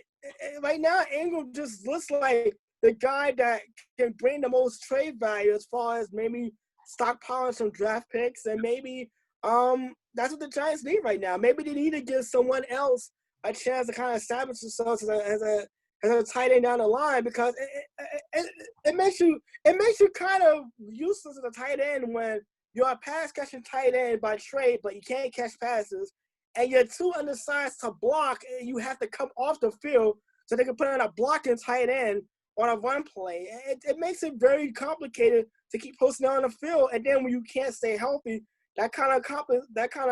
right now, Ingram just looks like the guy that can bring the most trade value as far as maybe stockpiling some draft picks, and maybe that's what the Giants need right now. Maybe they need to give someone else a chance to kind of establish themselves as a tight end down the line, because it makes you kind of useless as a tight end when you're a pass catching tight end by trade, but you can't catch passes, and you're too undersized to block, and you have to come off the field so they can put on a blocking tight end on a run play. It makes it very complicated to keep posting on the field, and then when you can't stay healthy, that kind of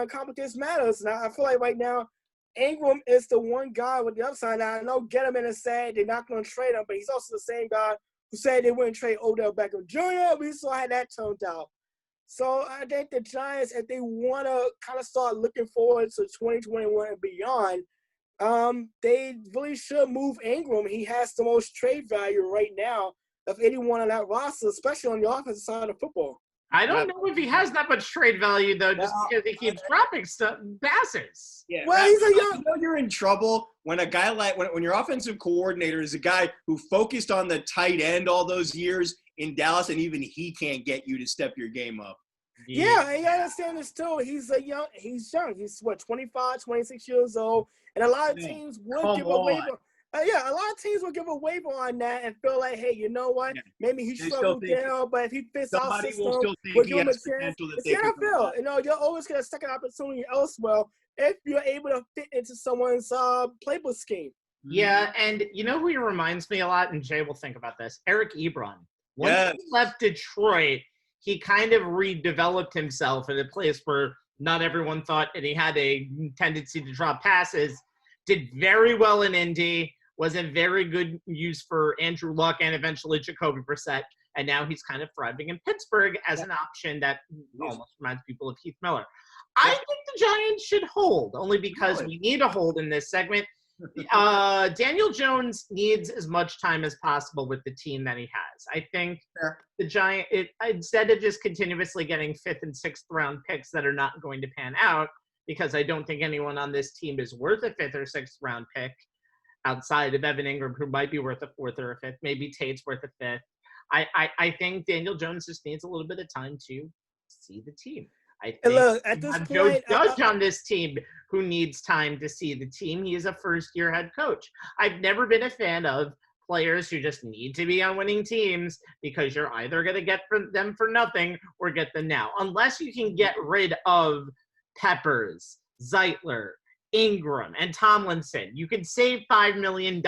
complicates matters. And I feel like right now, Ingram is the one guy with the upside. Now, I know Gettleman has said they're not going to trade him, but he's also the same guy who said they wouldn't trade Odell Beckham Jr. We saw how that turned out. So I think the Giants, if they want to kind of start looking forward to 2021 and beyond, they really should move Ingram. He has the most trade value right now of anyone on that roster, especially on the offensive side of football. I don't know if he has that much trade value, though, just because he keeps dropping passes. Yeah, well, he's a young. You know you're in trouble when a guy like when your offensive coordinator is a guy who focused on the tight end all those years in Dallas, and even he can't get you to step your game up. Yeah, I understand this too. He's young. He's 25, 26 years old, and a lot of teams would give a waiver. A lot of teams will give a waiver on that and feel like, hey, you know what? Maybe he struggled down, but if he fits our system, we'll give him a chance. It's the NFL. You know, you're always get a second opportunity elsewhere if you're able to fit into someone's playbook scheme. Yeah, and you know who he reminds me a lot, and Jay will think about this? Eric Ebron. Once he left Detroit, he kind of redeveloped himself in a place where not everyone thought, and he had a tendency to drop passes, did very well in Indy, was a very good use for Andrew Luck and eventually Jacoby Brissett, and now he's kind of thriving in Pittsburgh as an option that almost reminds people of Heath Miller. I think the Giants should hold, only because we need a hold in this segment. Daniel Jones needs as much time as possible with the team that he has. I think the Giants, instead of just continuously getting 5th and 6th round picks that are not going to pan out, because I don't think anyone on this team is worth a 5th or 6th round pick outside of Evan Ingram, who might be worth a 4th or a 5th. Maybe Tate's worth a 5th. I think Daniel Jones just needs a little bit of time to see the team. I think look, at this point, Joe Judge on this team who needs time to see the team. He is a first-year head coach. I've never been a fan of players who just need to be on winning teams because you're either going to get them for nothing or get them now. Unless you can get rid of Peppers, Zeitler, Ingram, and Tomlinson, you can save $5 million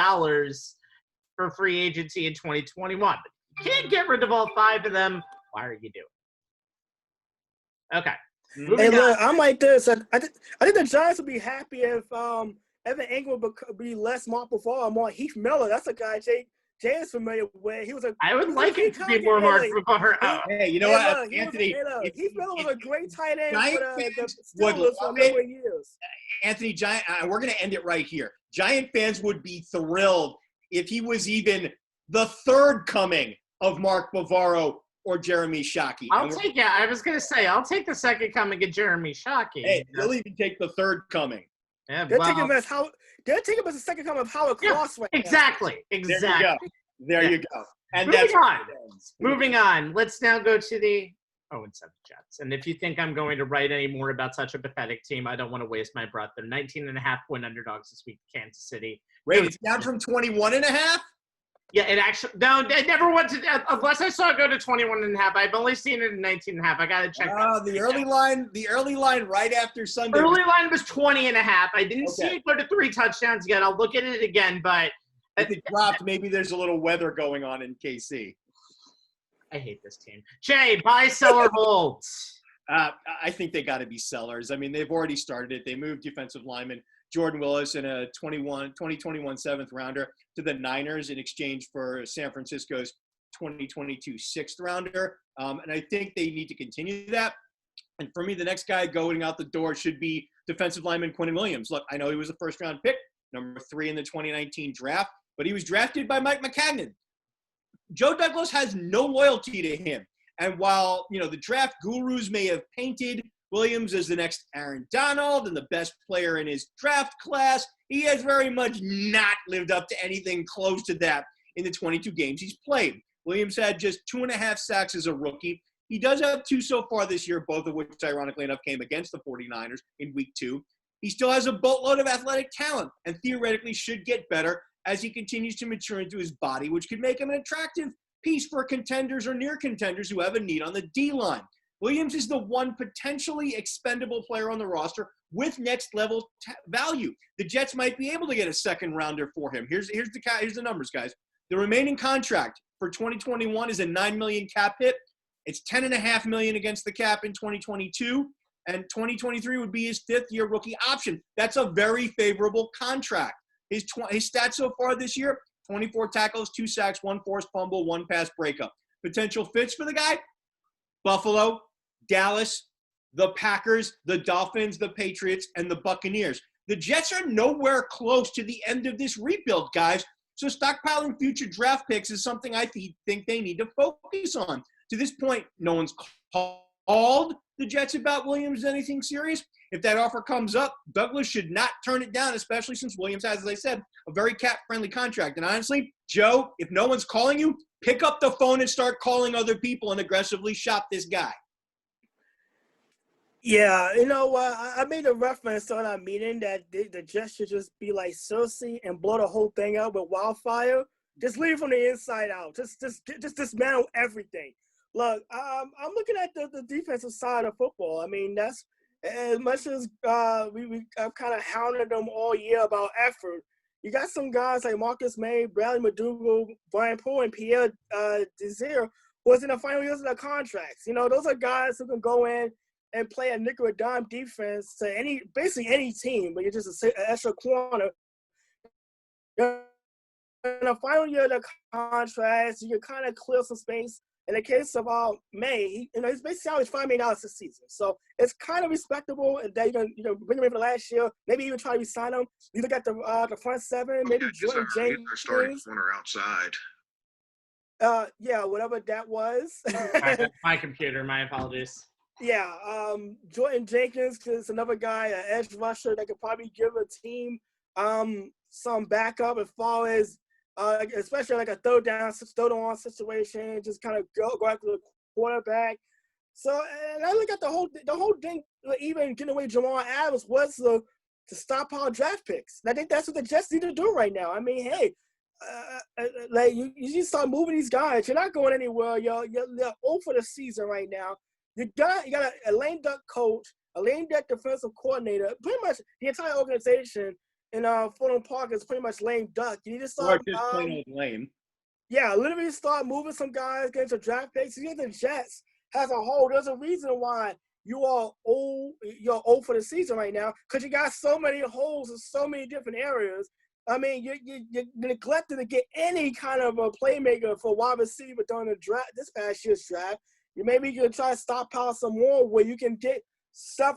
for free agency in 2021. But you can't get rid of all 5 of them. Why are you doing it? Okay. Hey, look, I'm like this. I think the Giants would be happy if Evan Ingram would be less Mark Bavaro, more Heath Miller. That's a guy Jay is familiar with. I would like it to be more Mark Bavaro. Hey, you know what, Anthony? Heath Miller was a great tight end for the Steelers for a number of years. Anthony, we're going to end it right here. Giant fans would be thrilled if he was even the 3rd coming of Mark Bavaro or Jeremy Shockey. I'll take it. I was going to say, I'll take the 2nd coming of Jeremy Shockey. Hey, they'll even take the 3rd coming. Yeah, they'll take him as the 2nd coming of Howard Cross right Exactly. There you go. And Moving on. Let's now go to the 0-7 Jets. And if you think I'm going to write any more about such a pathetic team, I don't want to waste my breath. They're 19.5-point underdogs this week, Kansas City. Wait, it's down from 21.5? Yeah, it actually – no, it never went to – unless I saw it go to 21.5. I've only seen it in 19.5. I got to check that. The early line right after Sunday. Early line was 20.5. I didn't see it go to 3 touchdowns yet. I'll look at it again, but – If it dropped, maybe there's a little weather going on in KC. I hate this team. Jay, buy, sell, or hold? I think they got to be sellers. I mean, they've already started it. They moved defensive lineman Jordan Willis in a 2021 7th rounder to the Niners in exchange for San Francisco's 2022 6th rounder. And I think they need to continue that. And for me, the next guy going out the door should be defensive lineman Quentin Williams. Look, I know he was a 1st-round pick, number 3 in the 2019 draft, but he was drafted by Mike McCagnon. Joe Douglas has no loyalty to him. And while, the draft gurus may have painted Williams as the next Aaron Donald and the best player in his draft class, he has very much not lived up to anything close to that in the 22 games he's played. Williams had just 2.5 sacks as a rookie. He does have 2 so far this year, both of which, ironically enough, came against the 49ers in week 2. He still has a boatload of athletic talent and theoretically should get better as he continues to mature into his body, which could make him an attractive piece for contenders or near contenders who have a need on the D-line. Williams is the one potentially expendable player on the roster with next-level value. The Jets might be able to get a second rounder for him. Here's the numbers, guys. The remaining contract for 2021 is a $9 million cap hit. It's $10.5 million against the cap in 2022. And 2023 would be his 5th-year rookie option. That's a very favorable contract. His stats so far this year, 24 tackles, 2 sacks, 1 forced fumble, 1 pass breakup. Potential fits for the guy? Buffalo, Dallas, the Packers, the Dolphins, the Patriots, and the Buccaneers. The Jets are nowhere close to the end of this rebuild, guys. So stockpiling future draft picks is something I think they need to focus on. To this point, no one's called the Jets about Williams anything serious. If that offer comes up, Douglas should not turn it down, especially since Williams has, as I said, a very cap-friendly contract. And honestly, Joe, if no one's calling you, pick up the phone and start calling other people and aggressively shop this guy. Yeah, you know what? I made a reference on our meeting that the Jets should just be like Cersei and blow the whole thing up with wildfire. Just leave from the inside out. Just dismantle everything. Look, I'm looking at the defensive side of football. I mean, that's as much as I've kind of hounded them all year about effort. You got some guys like Marcus May, Bradley McDougall, Brian Poole, and Pierre Desir who was in the final years of their contracts. You know, those are guys who can go in and play a nickel or dime defense to basically any team, but you're just an extra corner. In the final year of the contracts, you can kind of clear some space. In the case of May, his base salary is $5 million this season, so it's kind of respectable that you can bring him in for the last year. Maybe even try to resign him. You look at the front seven, maybe Jordan Jenkins. Starting corner outside. Yeah, whatever that was. My computer. My apologies. Yeah, Jordan Jenkins is another guy, an edge rusher that could probably give a team some backup as far as. Especially like a third on situation, just kind of go after the quarterback. So, and I look at the whole thing, even getting away Jamal Adams was to stockpile draft picks. And I think that's what the Jets need to do right now. I mean, hey, like you just start moving these guys. You're not going anywhere. You're 0 for the season right now. You got a lame duck coach, a lame duck defensive coordinator. Pretty much the entire organization. And Fulham Park is pretty much lame duck. You need to start lame. Yeah, literally start moving some guys, getting some draft picks. You get the Jets as a whole. There's a reason why you're 0 for the season right now, because you got so many holes in so many different areas. I mean, you're neglecting to get any kind of a playmaker for wide receiver during the draft, this past year's draft. Maybe you can try to stockpile some more where you can get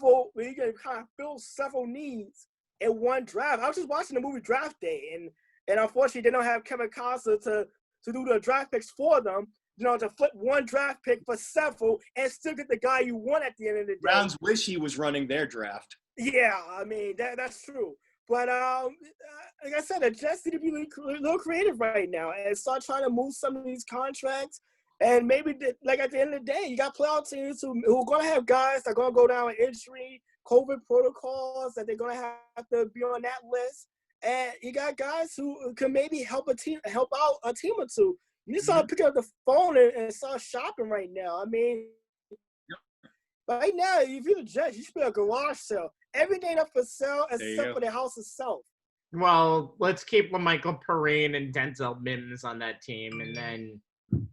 where you can kind of fill several needs in one draft. I was just watching the movie Draft Day, and unfortunately they don't have Kevin Costner to do the draft picks for them, to flip one draft pick for several and still get the guy you want at the end of the day. Browns wish he was running their draft. Yeah, I mean, that's true. But like I said, the Jets need to be a little creative right now and start trying to move some of these contracts. And maybe, like at the end of the day, you got playoff teams who are going to have guys that are going to go down with injury, COVID protocols, that they're going to have to be on that list. And you got guys who can maybe help out a team or two. You need to start picking up the phone and start shopping right now. I mean, right now, if you're the Jets, you should be a garage sale. Everything up for sale except for the house itself. Well, let's keep LaMichael Perrine and Denzel Mims on that team, and then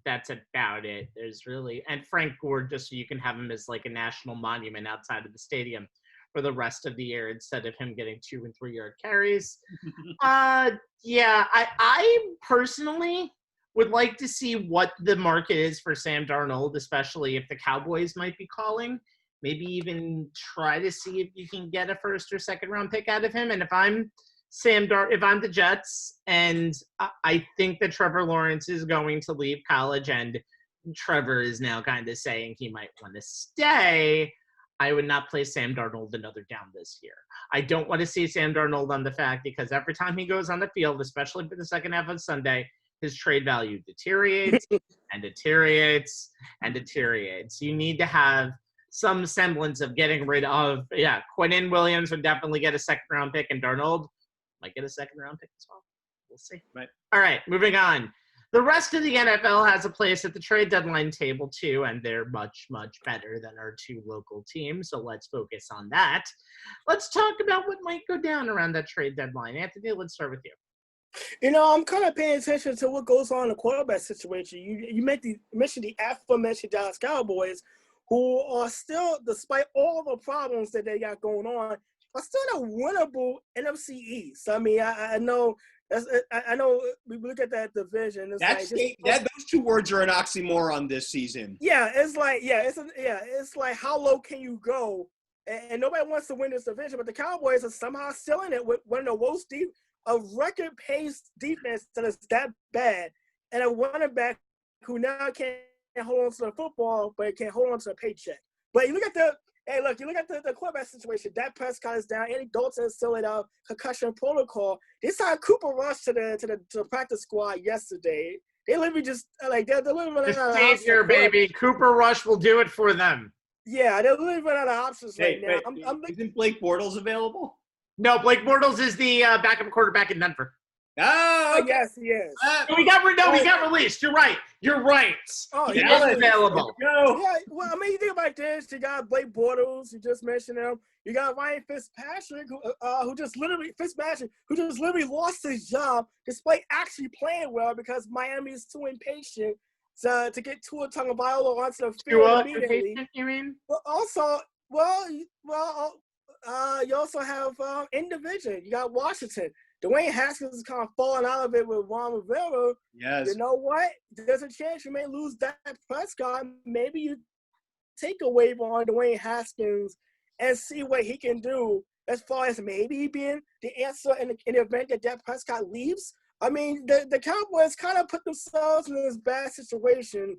that's about it. There's really – and Frank Gore, just so you can have him as like a national monument outside of the stadium for the rest of the year instead of him getting 2- and 3-yard carries. Yeah, I personally would like to see what the market is for Sam Darnold, especially if the Cowboys might be calling. Maybe even try to see if you can get a 1st or 2nd round pick out of him. And if I'm if I'm the Jets and I think that Trevor Lawrence is going to leave college and Trevor is now kind of saying he might want to stay, I would not play Sam Darnold another down this year. I don't want to see Sam Darnold on the fact because every time he goes on the field, especially for the second half of Sunday, his trade value deteriorates and deteriorates and deteriorates. You need to have some semblance of getting rid of, Quinnen Williams would definitely get a second-round pick, and Darnold might get a second-round pick as well. We'll see. Right. All right, moving on. The rest of the NFL has a place at the trade deadline table, too, and they're much, much better than our two local teams, so let's focus on that. Let's talk about what might go down around that trade deadline. Anthony, let's start with you. I'm kind of paying attention to what goes on in the quarterback situation. You mentioned the aforementioned Dallas Cowboys, who are still, despite all the problems that they got going on, are still a winnable NFC East. I mean, I know – I know we look at that division. Those two words are an oxymoron this season. Yeah, it's like how low can you go? And nobody wants to win this division, but the Cowboys are somehow still in it with one of the worst a record-paced defense that is that bad, and a running back who now can't hold on to the football, but can't hold on to the paycheck. But you look at the quarterback situation. Dak Prescott is down. Andy Dalton is still in a concussion protocol. They signed Cooper Rush to the practice squad yesterday. They literally just they're literally running out of options. Savior, baby. Cooper Rush will do it for them. Yeah, they're literally running out of options right now. Isn't Blake Bortles available? No, Blake Bortles is the backup quarterback in Denver. Oh, okay. Yes, he is. He got released. You're right. Oh, he is available. Go. Yeah, well, I mean, you think about this. You got Blake Bortles. You just mentioned him. You got Ryan Fitzpatrick, who just literally lost his job despite actually playing well because Miami is too impatient to get Tua Tagovailoa onto the field immediately. You mean? But also, you also have in division. You got Washington. Dwayne Haskins is kind of falling out of it with Ron Rivera. Yes. You know what? There's a chance you may lose Dak Prescott. Maybe you take a waiver on Dwayne Haskins and see what he can do as far as maybe being the answer in the event that Dak Prescott leaves. I mean, the Cowboys kind of put themselves in this bad situation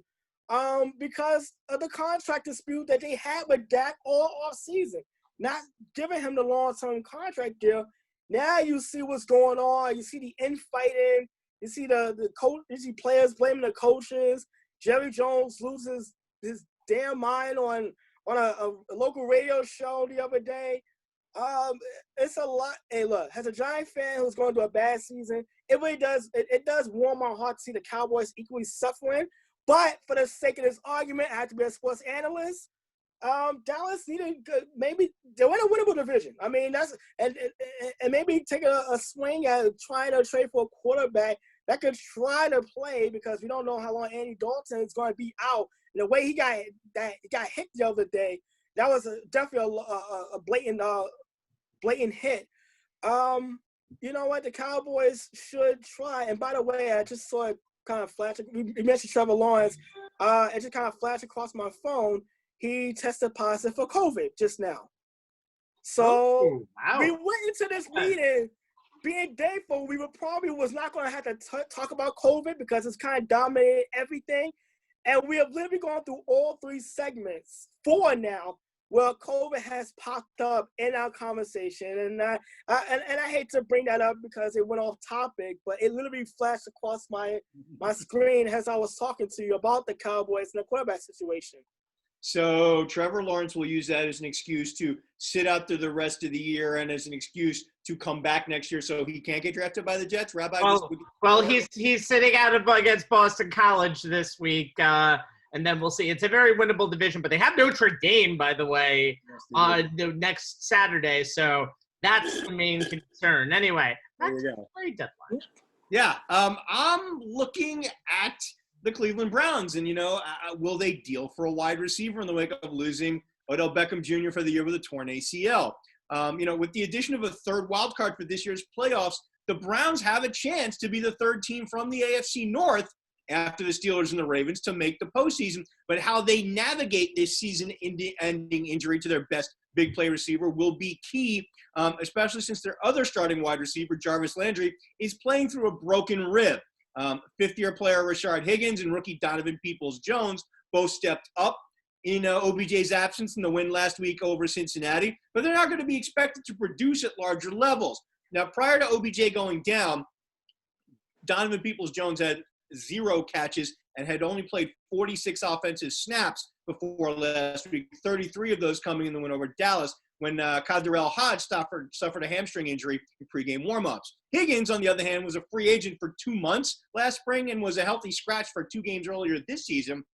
because of the contract dispute that they had with Dak all offseason, not giving him the long-term contract deal. Now you see what's going on. You see the infighting. You see the coach. You see players blaming the coaches. Jerry Jones loses his damn mind on a local radio show the other day. It's a lot. Hey, look, as a Giant fan who's going through a bad season, it really does. It does warm my heart to see the Cowboys equally suffering. But for the sake of this argument, I have to be a sports analyst. Dallas needed maybe they win a winnable division. I mean, that's and maybe take a swing at trying to trade for a quarterback that could try to play because we don't know how long Andy Dalton is going to be out. And the way he got hit the other day, that was definitely a blatant hit. You know what? The Cowboys should try. And by the way, I just saw it kind of flash. We mentioned Trevor Lawrence. It just kind of flashed across my phone. He tested positive for COVID just now. So we went into this meeting being thankful we was not going to have to talk about COVID because it's kind of dominated everything. And we have literally gone through all 3 segments, 4 now, where COVID has popped up in our conversation. And I hate to bring that up because it went off topic, but it literally flashed across my screen as I was talking to you about the Cowboys and the quarterback situation. So Trevor Lawrence will use that as an excuse to sit out through the rest of the year and as an excuse to come back next year so he can't get drafted by the Jets. He's sitting out against Boston College this week, and then we'll see. It's a very winnable division, but they have Notre Dame, by the way, on the next Saturday. So that's the main concern. Anyway, that's a great deadline. Yeah, I'm looking at the Cleveland Browns, and will they deal for a wide receiver in the wake of losing Odell Beckham Jr. for the year with a torn ACL? With the addition of a third wild card for this year's playoffs, the Browns have a chance to be the third team from the AFC North after the Steelers and the Ravens to make the postseason. But how they navigate this season-ending injury to their best big play receiver will be key, especially since their other starting wide receiver, Jarvis Landry, is playing through a broken rib. Fifth-year player Rashard Higgins and rookie Donovan Peoples-Jones both stepped up in OBJ's absence in the win last week over Cincinnati, but they're not going to be expected to produce at larger levels. Now, prior to OBJ going down, Donovan Peoples-Jones had 0 catches and had only played 46 offensive snaps before last week, 33 of those coming in the win over Dallas when Kaderel Hodge suffered a hamstring injury in pregame warmups. Higgins, on the other hand, was a free agent for 2 months last spring and was a healthy scratch for 2 games earlier this season.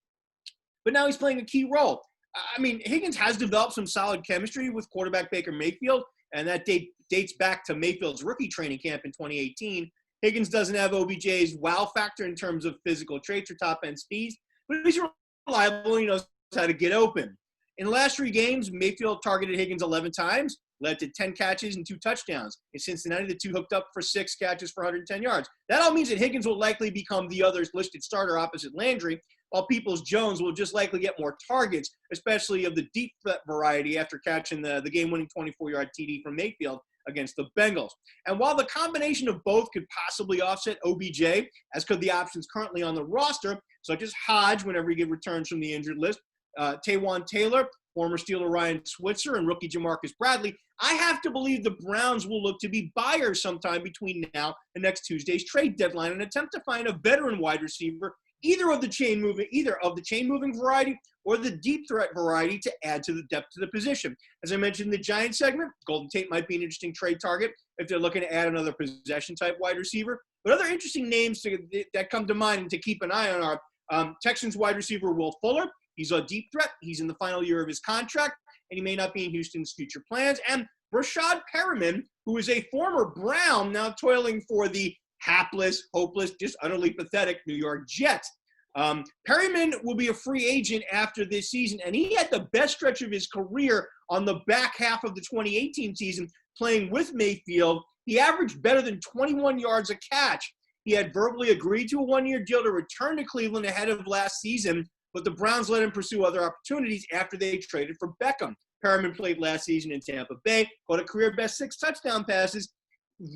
But now he's playing a key role. I mean, Higgins has developed some solid chemistry with quarterback Baker Mayfield, and that dates back to Mayfield's rookie training camp in 2018. Higgins doesn't have OBJ's wow factor in terms of physical traits or top-end speeds, but he's reliable and he knows how to get open. In the last 3 games, Mayfield targeted Higgins 11 times, led to 10 catches and 2 touchdowns. In Cincinnati, the two hooked up for 6 catches for 110 yards. That all means that Higgins will likely become the other's listed starter opposite Landry, while Peoples-Jones will just likely get more targets, especially of the deep threat variety after catching the game-winning 24-yard TD from Mayfield against the Bengals. And while the combination of both could possibly offset OBJ, as could the options currently on the roster, such as Hodge whenever he returns from the injured list, Taywan Taylor, former Steeler Ryan Switzer, and rookie Jamarcus Bradley, I have to believe the Browns will look to be buyers sometime between now and next Tuesday's trade deadline and attempt to find a veteran wide receiver, either of the chain moving variety or the deep threat variety, to add to the depth of the position. As I mentioned in the Giants segment, Golden Tate might be an interesting trade target if they're looking to add another possession type wide receiver. But other interesting names that come to mind and to keep an eye on are Texans wide receiver Will Fuller. He's a deep threat. He's in the final year of his contract, and he may not be in Houston's future plans. And Rashad Perriman, who is a former Brown, now toiling for the hapless, hopeless, just utterly pathetic New York Jets. Perriman will be a free agent after this season, and he had the best stretch of his career on the back half of the 2018 season playing with Mayfield. He averaged better than 21 yards a catch. He had verbally agreed to a 1-year deal to return to Cleveland ahead of last season, but the Browns let him pursue other opportunities after they traded for Beckham. Perriman played last season in Tampa Bay, caught a career-best 6 touchdown passes,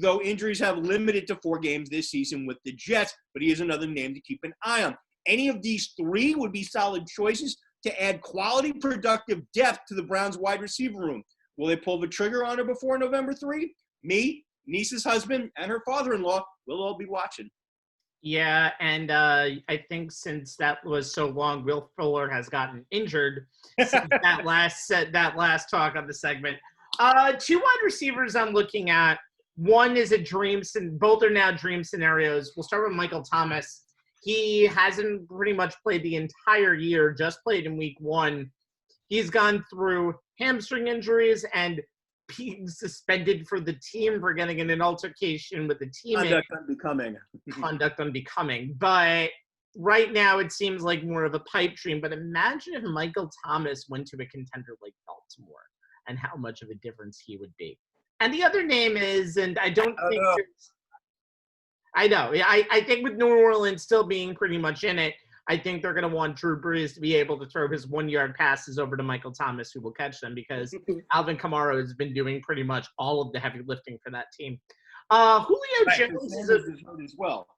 though injuries have limited to 4 games this season with the Jets, but he is another name to keep an eye on. Any of these 3 would be solid choices to add quality, productive depth to the Browns' wide receiver room. Will they pull the trigger on her before November 3? Me, Niece's husband, and her father-in-law will all be watching. Yeah, and I think since that was so long, Will Fuller has gotten injured since that last talk on the segment. 2 wide receivers I'm looking at. One is a dream, both are now dream scenarios. We'll start with Michael Thomas. He hasn't pretty much played the entire year, just played in week 1. He's gone through hamstring injuries and being suspended for the team for getting in an altercation with the teammate. Conduct unbecoming. But right now it seems like more of a pipe dream. But imagine if Michael Thomas went to a contender like Baltimore and how much of a difference he would be. And the other name is, and I don't think I know. I think with New Orleans still being pretty much in it, I think they're going to want Drew Brees to be able to throw his 1-yard passes over to Michael Thomas, who will catch them, because Alvin Kamara has been doing pretty much all of the heavy lifting for that team. Julio Jones is as well.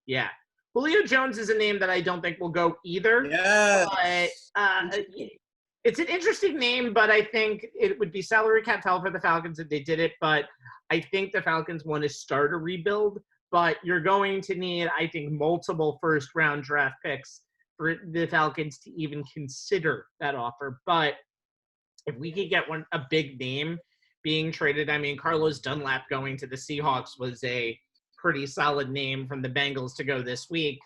Yeah. Julio Jones is a name that I don't think will go either. Yeah. But it's an interesting name, but I think it would be salary cap hell for the Falcons if they did it. But I think the Falcons want to start a rebuild. But you're going to need, I think, multiple first-round draft picks for the Falcons to even consider that offer. But if we could get a big name being traded, I mean, Carlos Dunlap going to the Seahawks was a pretty solid name from the Bengals to go this week.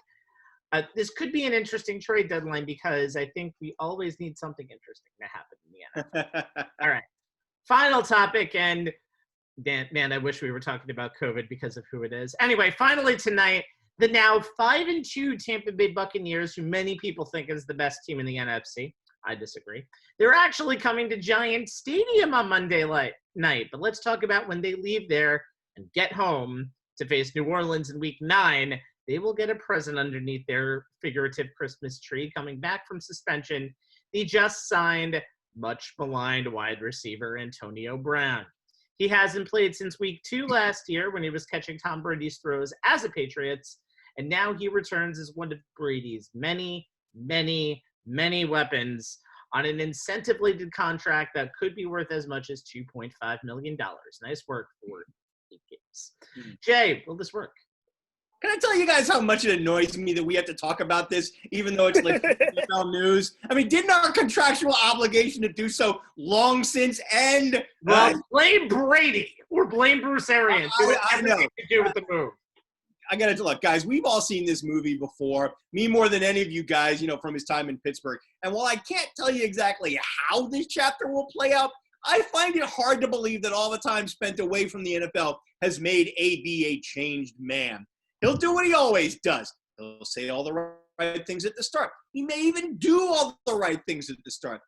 This could be an interesting trade deadline because I think we always need something interesting to happen in the NFL. All right. Final topic, and man, I wish we were talking about COVID because of who it is. Anyway, finally tonight, the now 5-2 Tampa Bay Buccaneers, who many people think is the best team in the NFC. I disagree. They're actually coming to Giant Stadium on Monday night. But let's talk about when they leave there and get home to face New Orleans in Week 9. They will get a present underneath their figurative Christmas tree coming back from suspension. The just signed, much maligned wide receiver Antonio Brown. He hasn't played since week 2 last year when he was catching Tom Brady's throws as a Patriots, and now he returns as one of Brady's many, many, many weapons on an incentive-laden contract that could be worth as much as $2.5 million. Nice work for 8 games. Jay, will this work? Can I tell you guys how much it annoys me that we have to talk about this, even though it's like NFL news? I mean, didn't our contractual obligation to do so long since end? Well, blame Brady or blame Bruce Arians. I know. To do with the move. I got to look, guys, we've all seen this movie before, me more than any of you guys, from his time in Pittsburgh. And while I can't tell you exactly how this chapter will play out, I find it hard to believe that all the time spent away from the NFL has made AB a changed man. He'll do what he always does. He'll say all the right things at the start. He may even do all the right things at the start.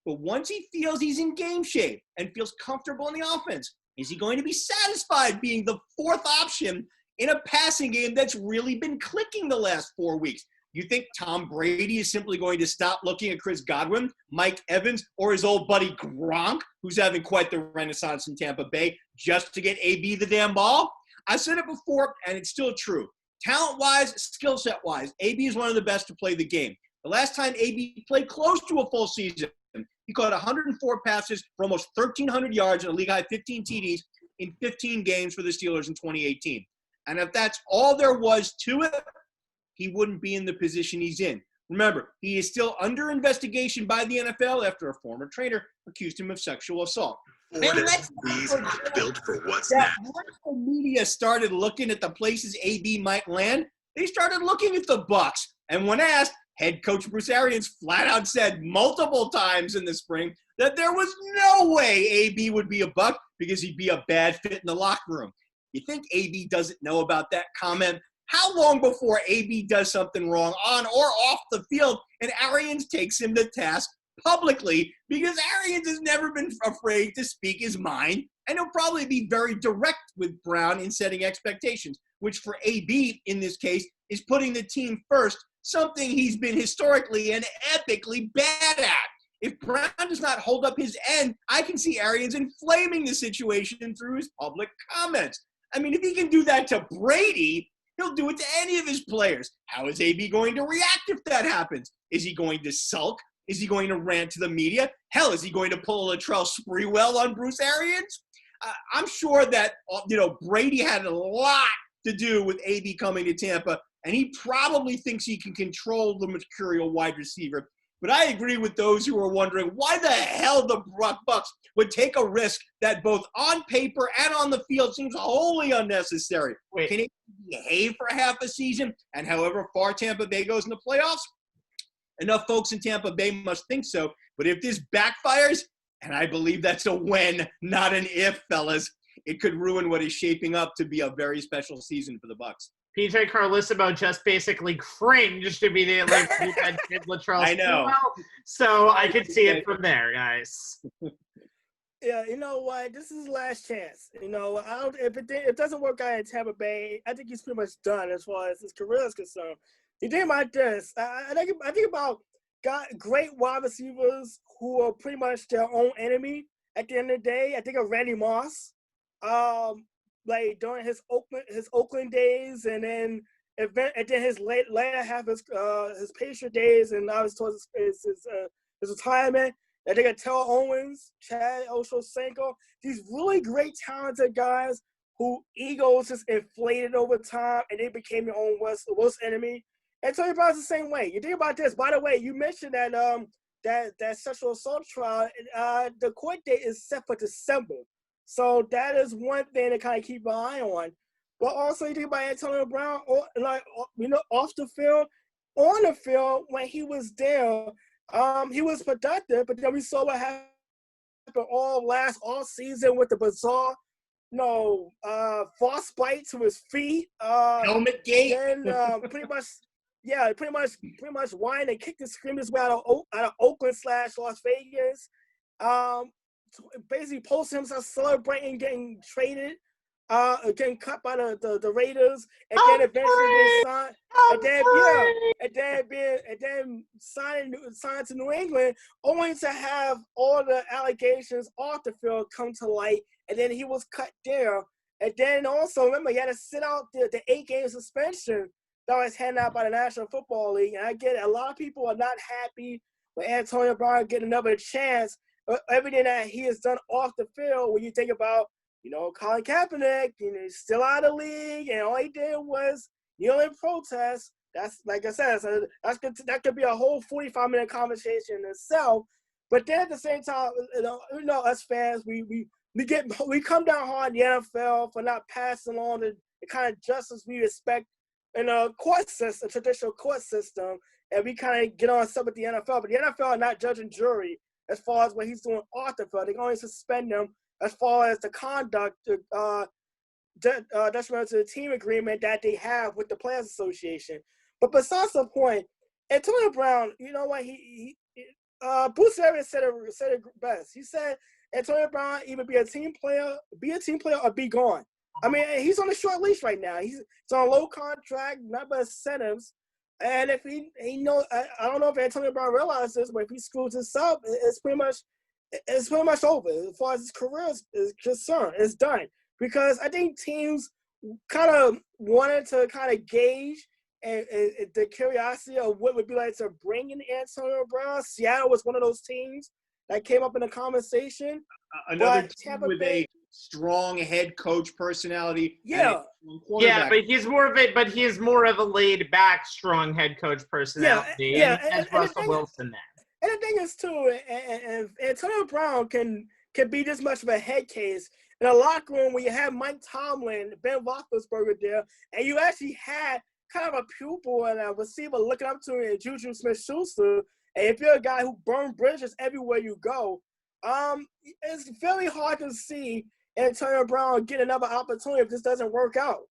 But once he feels he's in game shape and feels comfortable in the offense, is he going to be satisfied being the fourth option in a passing game that's really been clicking the last 4 weeks? You think Tom Brady is simply going to stop looking at Chris Godwin, Mike Evans, or his old buddy Gronk, who's having quite the renaissance in Tampa Bay, just to get AB the damn ball? I said it before, and it's still true. Talent-wise, skill set-wise, AB is one of the best to play the game. The last time AB played close to a full season, he caught 104 passes for almost 1,300 yards and a league-high 15 TDs in 15 games for the Steelers in 2018. And if that's all there was to it, he wouldn't be in the position he's in. Remember, he is still under investigation by the NFL after a former trainer accused him of sexual assault. And These are built for what's that next. once the media started looking at the places AB might land, they started looking at the Bucs. And when asked, head coach Bruce Arians flat out said multiple times in the spring that there was no way AB would be a Buck because he'd be a bad fit in the locker room. You think AB doesn't know about that comment? How long before AB does something wrong on or off the field and Arians takes him to task publicly, because Arians has never been afraid to speak his mind, and he'll probably be very direct with Brown in setting expectations, which for AB in this case is putting the team first, something he's been historically and epically bad at. If Brown does not hold up his end, I can see Arians inflaming the situation through his public comments. I mean, if he can do that to Brady, he'll do it to any of his players. How is AB going to react if that happens? Is he going to sulk? Is he going to rant to the media? Hell, is he going to pull a Latrell Sprewell on Bruce Arians? I'm sure that, Brady had a lot to do with AB coming to Tampa, and he probably thinks he can control the mercurial wide receiver. But I agree with those who are wondering why the hell the Bucs would take a risk that both on paper and on the field seems wholly unnecessary. Wait. Can he behave for half a season? And however far Tampa Bay goes in the playoffs, enough folks in Tampa Bay must think so. But if this backfires, and I believe that's a when, not an if, fellas, it could ruin what is shaping up to be a very special season for the Bucs. PJ Carlissimo just basically cringed immediately when you mentioned Latrell. I know. So I could see it from there, guys. Yeah, you know what? This is his last chance. If it doesn't work out in Tampa Bay, I think he's pretty much done as far as his career is concerned. You think about this. I think about great wide receivers who are pretty much their own enemy at the end of the day. I think of Randy Moss, like during his Oakland days, and then his later half his Patriot days, and now it's towards his retirement. I think of Terrell Owens, Chad Ochocinco, these really great talented guys who egos just inflated over time, and they became your own worst enemy. And Tony Brown's the same way. You think about this. By the way, you mentioned that that sexual assault trial. The court date is set for December, so that is one thing to kind of keep an eye on. But also, you think about Antonio Brown, off the field, on the field when he was there, he was productive. But then we saw what happened all season with the bizarre, frostbite to his feet, Helmet gate. Then pretty much whine and kick and scream his way out of Oakland / Las Vegas. Basically posting himself celebrating getting traded, getting cut by the Raiders, and then eventually being signed, and then signed to New England, only to have all the allegations off the field come to light, and then he was cut there. And then also, remember, he had to sit out the 8-game suspension that was handed out by the National Football League. And I get it. A lot of people are not happy with Antonio Brown getting another chance. Everything that he has done off the field, when you think about, Colin Kaepernick, he's still out of the league, and all he did was kneeling protest. That's like I said, that could be a whole 45-minute conversation in itself. But then at the same time, us fans, we come down hard on the NFL for not passing along the kind of justice we expect in a court system, a traditional court system, and we kind of get on some with the NFL. But the NFL are not judge and jury as far as what he's doing off the field. They can only suspend him as far as the conduct, detrimental to the team agreement that they have with the Players Association. But besides the point, Antonio Brown, you know what? Bruce Arians said it best. He said Antonio Brown either be a team player, or be gone. I mean, he's on a short leash right now. He's on a low contract, not by incentives. And if he knows, I don't know if Antonio Brown realizes this, but if he screws this up, it's pretty much over as far as his career is concerned. It's done. Because I think teams kind of wanted to kind of gauge and the curiosity of what would be like to bring in Antonio Brown. Seattle was one of those teams that came up in the conversation. Another team with a strong head coach personality. Yeah. But he's more of a laid back, strong head coach personality. Yeah. And Russell Wilson there. And the thing is too, and Antonio Brown can be this much of a head case in a locker room where you have Mike Tomlin, Ben Roethlisberger there, and you actually had kind of a pupil and a receiver looking up to him, Juju Smith-Schuster. And if you're a guy who burned bridges everywhere you go, it's very hard to see Antonio Brown get another opportunity if this doesn't work out.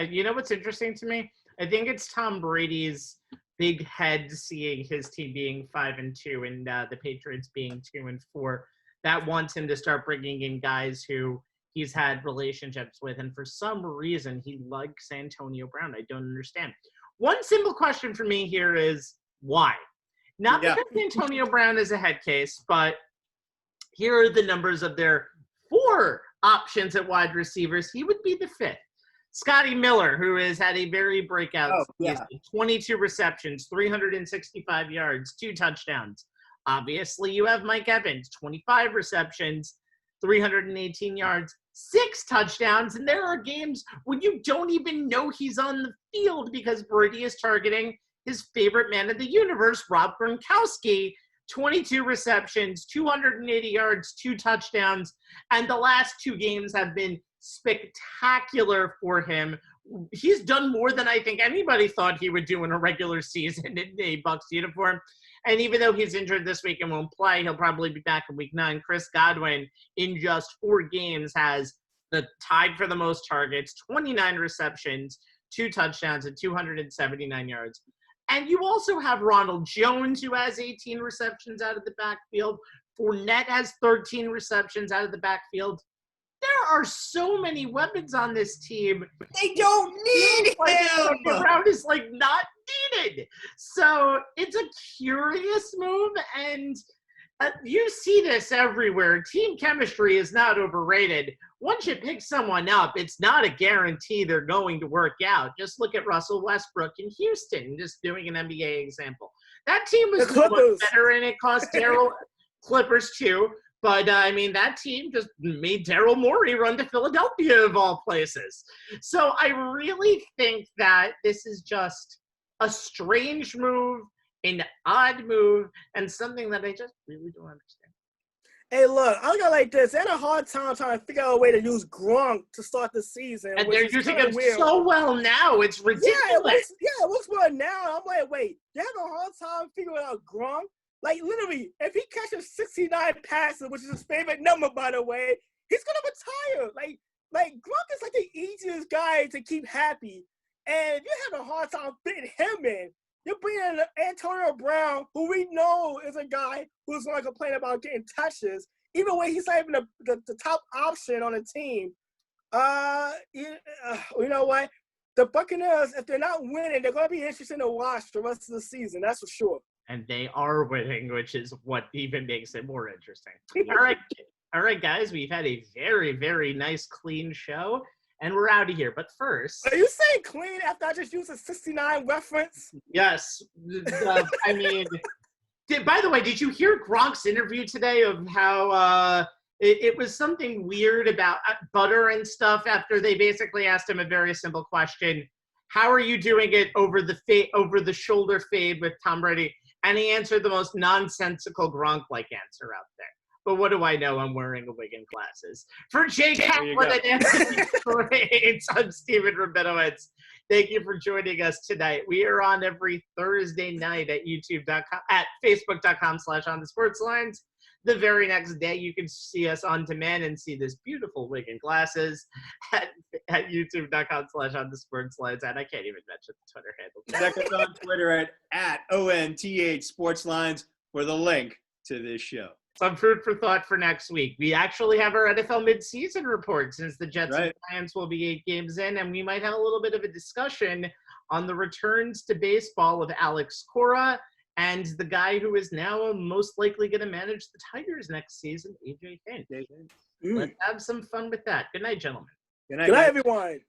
You know what's interesting to me? I think it's Tom Brady's big head seeing his team being 5-2 and the Patriots being 2-4 that wants him to start bringing in guys who he's had relationships with. And for some reason, he likes Antonio Brown. I don't understand. One simple question for me here is why? Not because Antonio Brown is a head case, but here are the numbers of their 4 options at wide receivers. He would be the 5th. Scotty Miller, who has had a very breakout season, 22 receptions, 365 yards, 2 touchdowns. Obviously, you have Mike Evans, 25 receptions, 318 yards, 6 touchdowns. And there are games when you don't even know he's on the field because Brady is targeting his favorite man in the universe, Rob Gronkowski, 22 receptions, 280 yards, 2 touchdowns. And the last 2 games have been spectacular for him. He's done more than I think anybody thought he would do in a regular season in a Bucs uniform. And even though he's injured this week and won't play, he'll probably be back in week 9. Chris Godwin, in just 4 games, has the tied for the most targets, 29 receptions, 2 touchdowns, and 279 yards. And you also have Ronald Jones, who has 18 receptions out of the backfield. Fournette has 13 receptions out of the backfield. There are so many weapons on this team. They don't need him. Brown is not needed. So it's a curious move, and you see this everywhere. Team chemistry is not overrated. Once you pick someone up, it's not a guarantee they're going to work out. Just look at Russell Westbrook in Houston, just doing an NBA example. That team was so much better, and it cost Daryl Clippers too. But, that team just made Daryl Morey run to Philadelphia, of all places. So I really think that this is just a strange move, an odd move, and something that I just really don't understand. Hey, look, I look at it like this. They had a hard time trying to figure out a way to use Gronk to start the season. And they're using him so well now. It's ridiculous. Yeah, it looks well now. I'm like, wait, they have a hard time figuring out Gronk? Like, literally, if he catches 69 passes, which is his favorite number, by the way, he's going to retire. Like Gronk is the easiest guy to keep happy. And if you have a hard time fitting him in, you're bringing in Antonio Brown, who we know is a guy who's going to complain about getting touches, even when he's not even the top option on the team. You know what? The Buccaneers, if they're not winning, they're going to be interesting to watch the rest of the season. That's for sure. And they are winning, which is what even makes it more interesting. All right, guys, we've had a very, very nice, clean show, and we're out of here. But first... Are you saying clean after I just used a 69 reference? Yes. By the way, did you hear Gronk's interview today of how it was something weird about butter and stuff after they basically asked him a very simple question? how are you doing it over the shoulder fade with Tom Brady? And he answered the most nonsensical Gronk-like answer out there. But what do I know? I'm wearing a wig and glasses. For Jay Kaplan and Anthony Straits, I'm Stephen Rabinowitz. Thank you for joining us tonight. We are on every Thursday night at YouTube.com, at Facebook.com/OnTheSportsLines. The very next day, you can see us on demand and see this beautiful wig and glasses at YouTube.com/OnTheSportsLines. And I can't even mention the Twitter handle. Check us on Twitter at ONTH SportsLines for the link to this show. Some food for thought for next week. We actually have our NFL midseason report since the Jets and Giants will be 8 games in, and we might have a little bit of a discussion on the returns to baseball of Alex Cora and the guy who is now most likely going to manage the Tigers next season, AJ Hinch. Let's have some fun with that. Good night, gentlemen. Good night, everyone.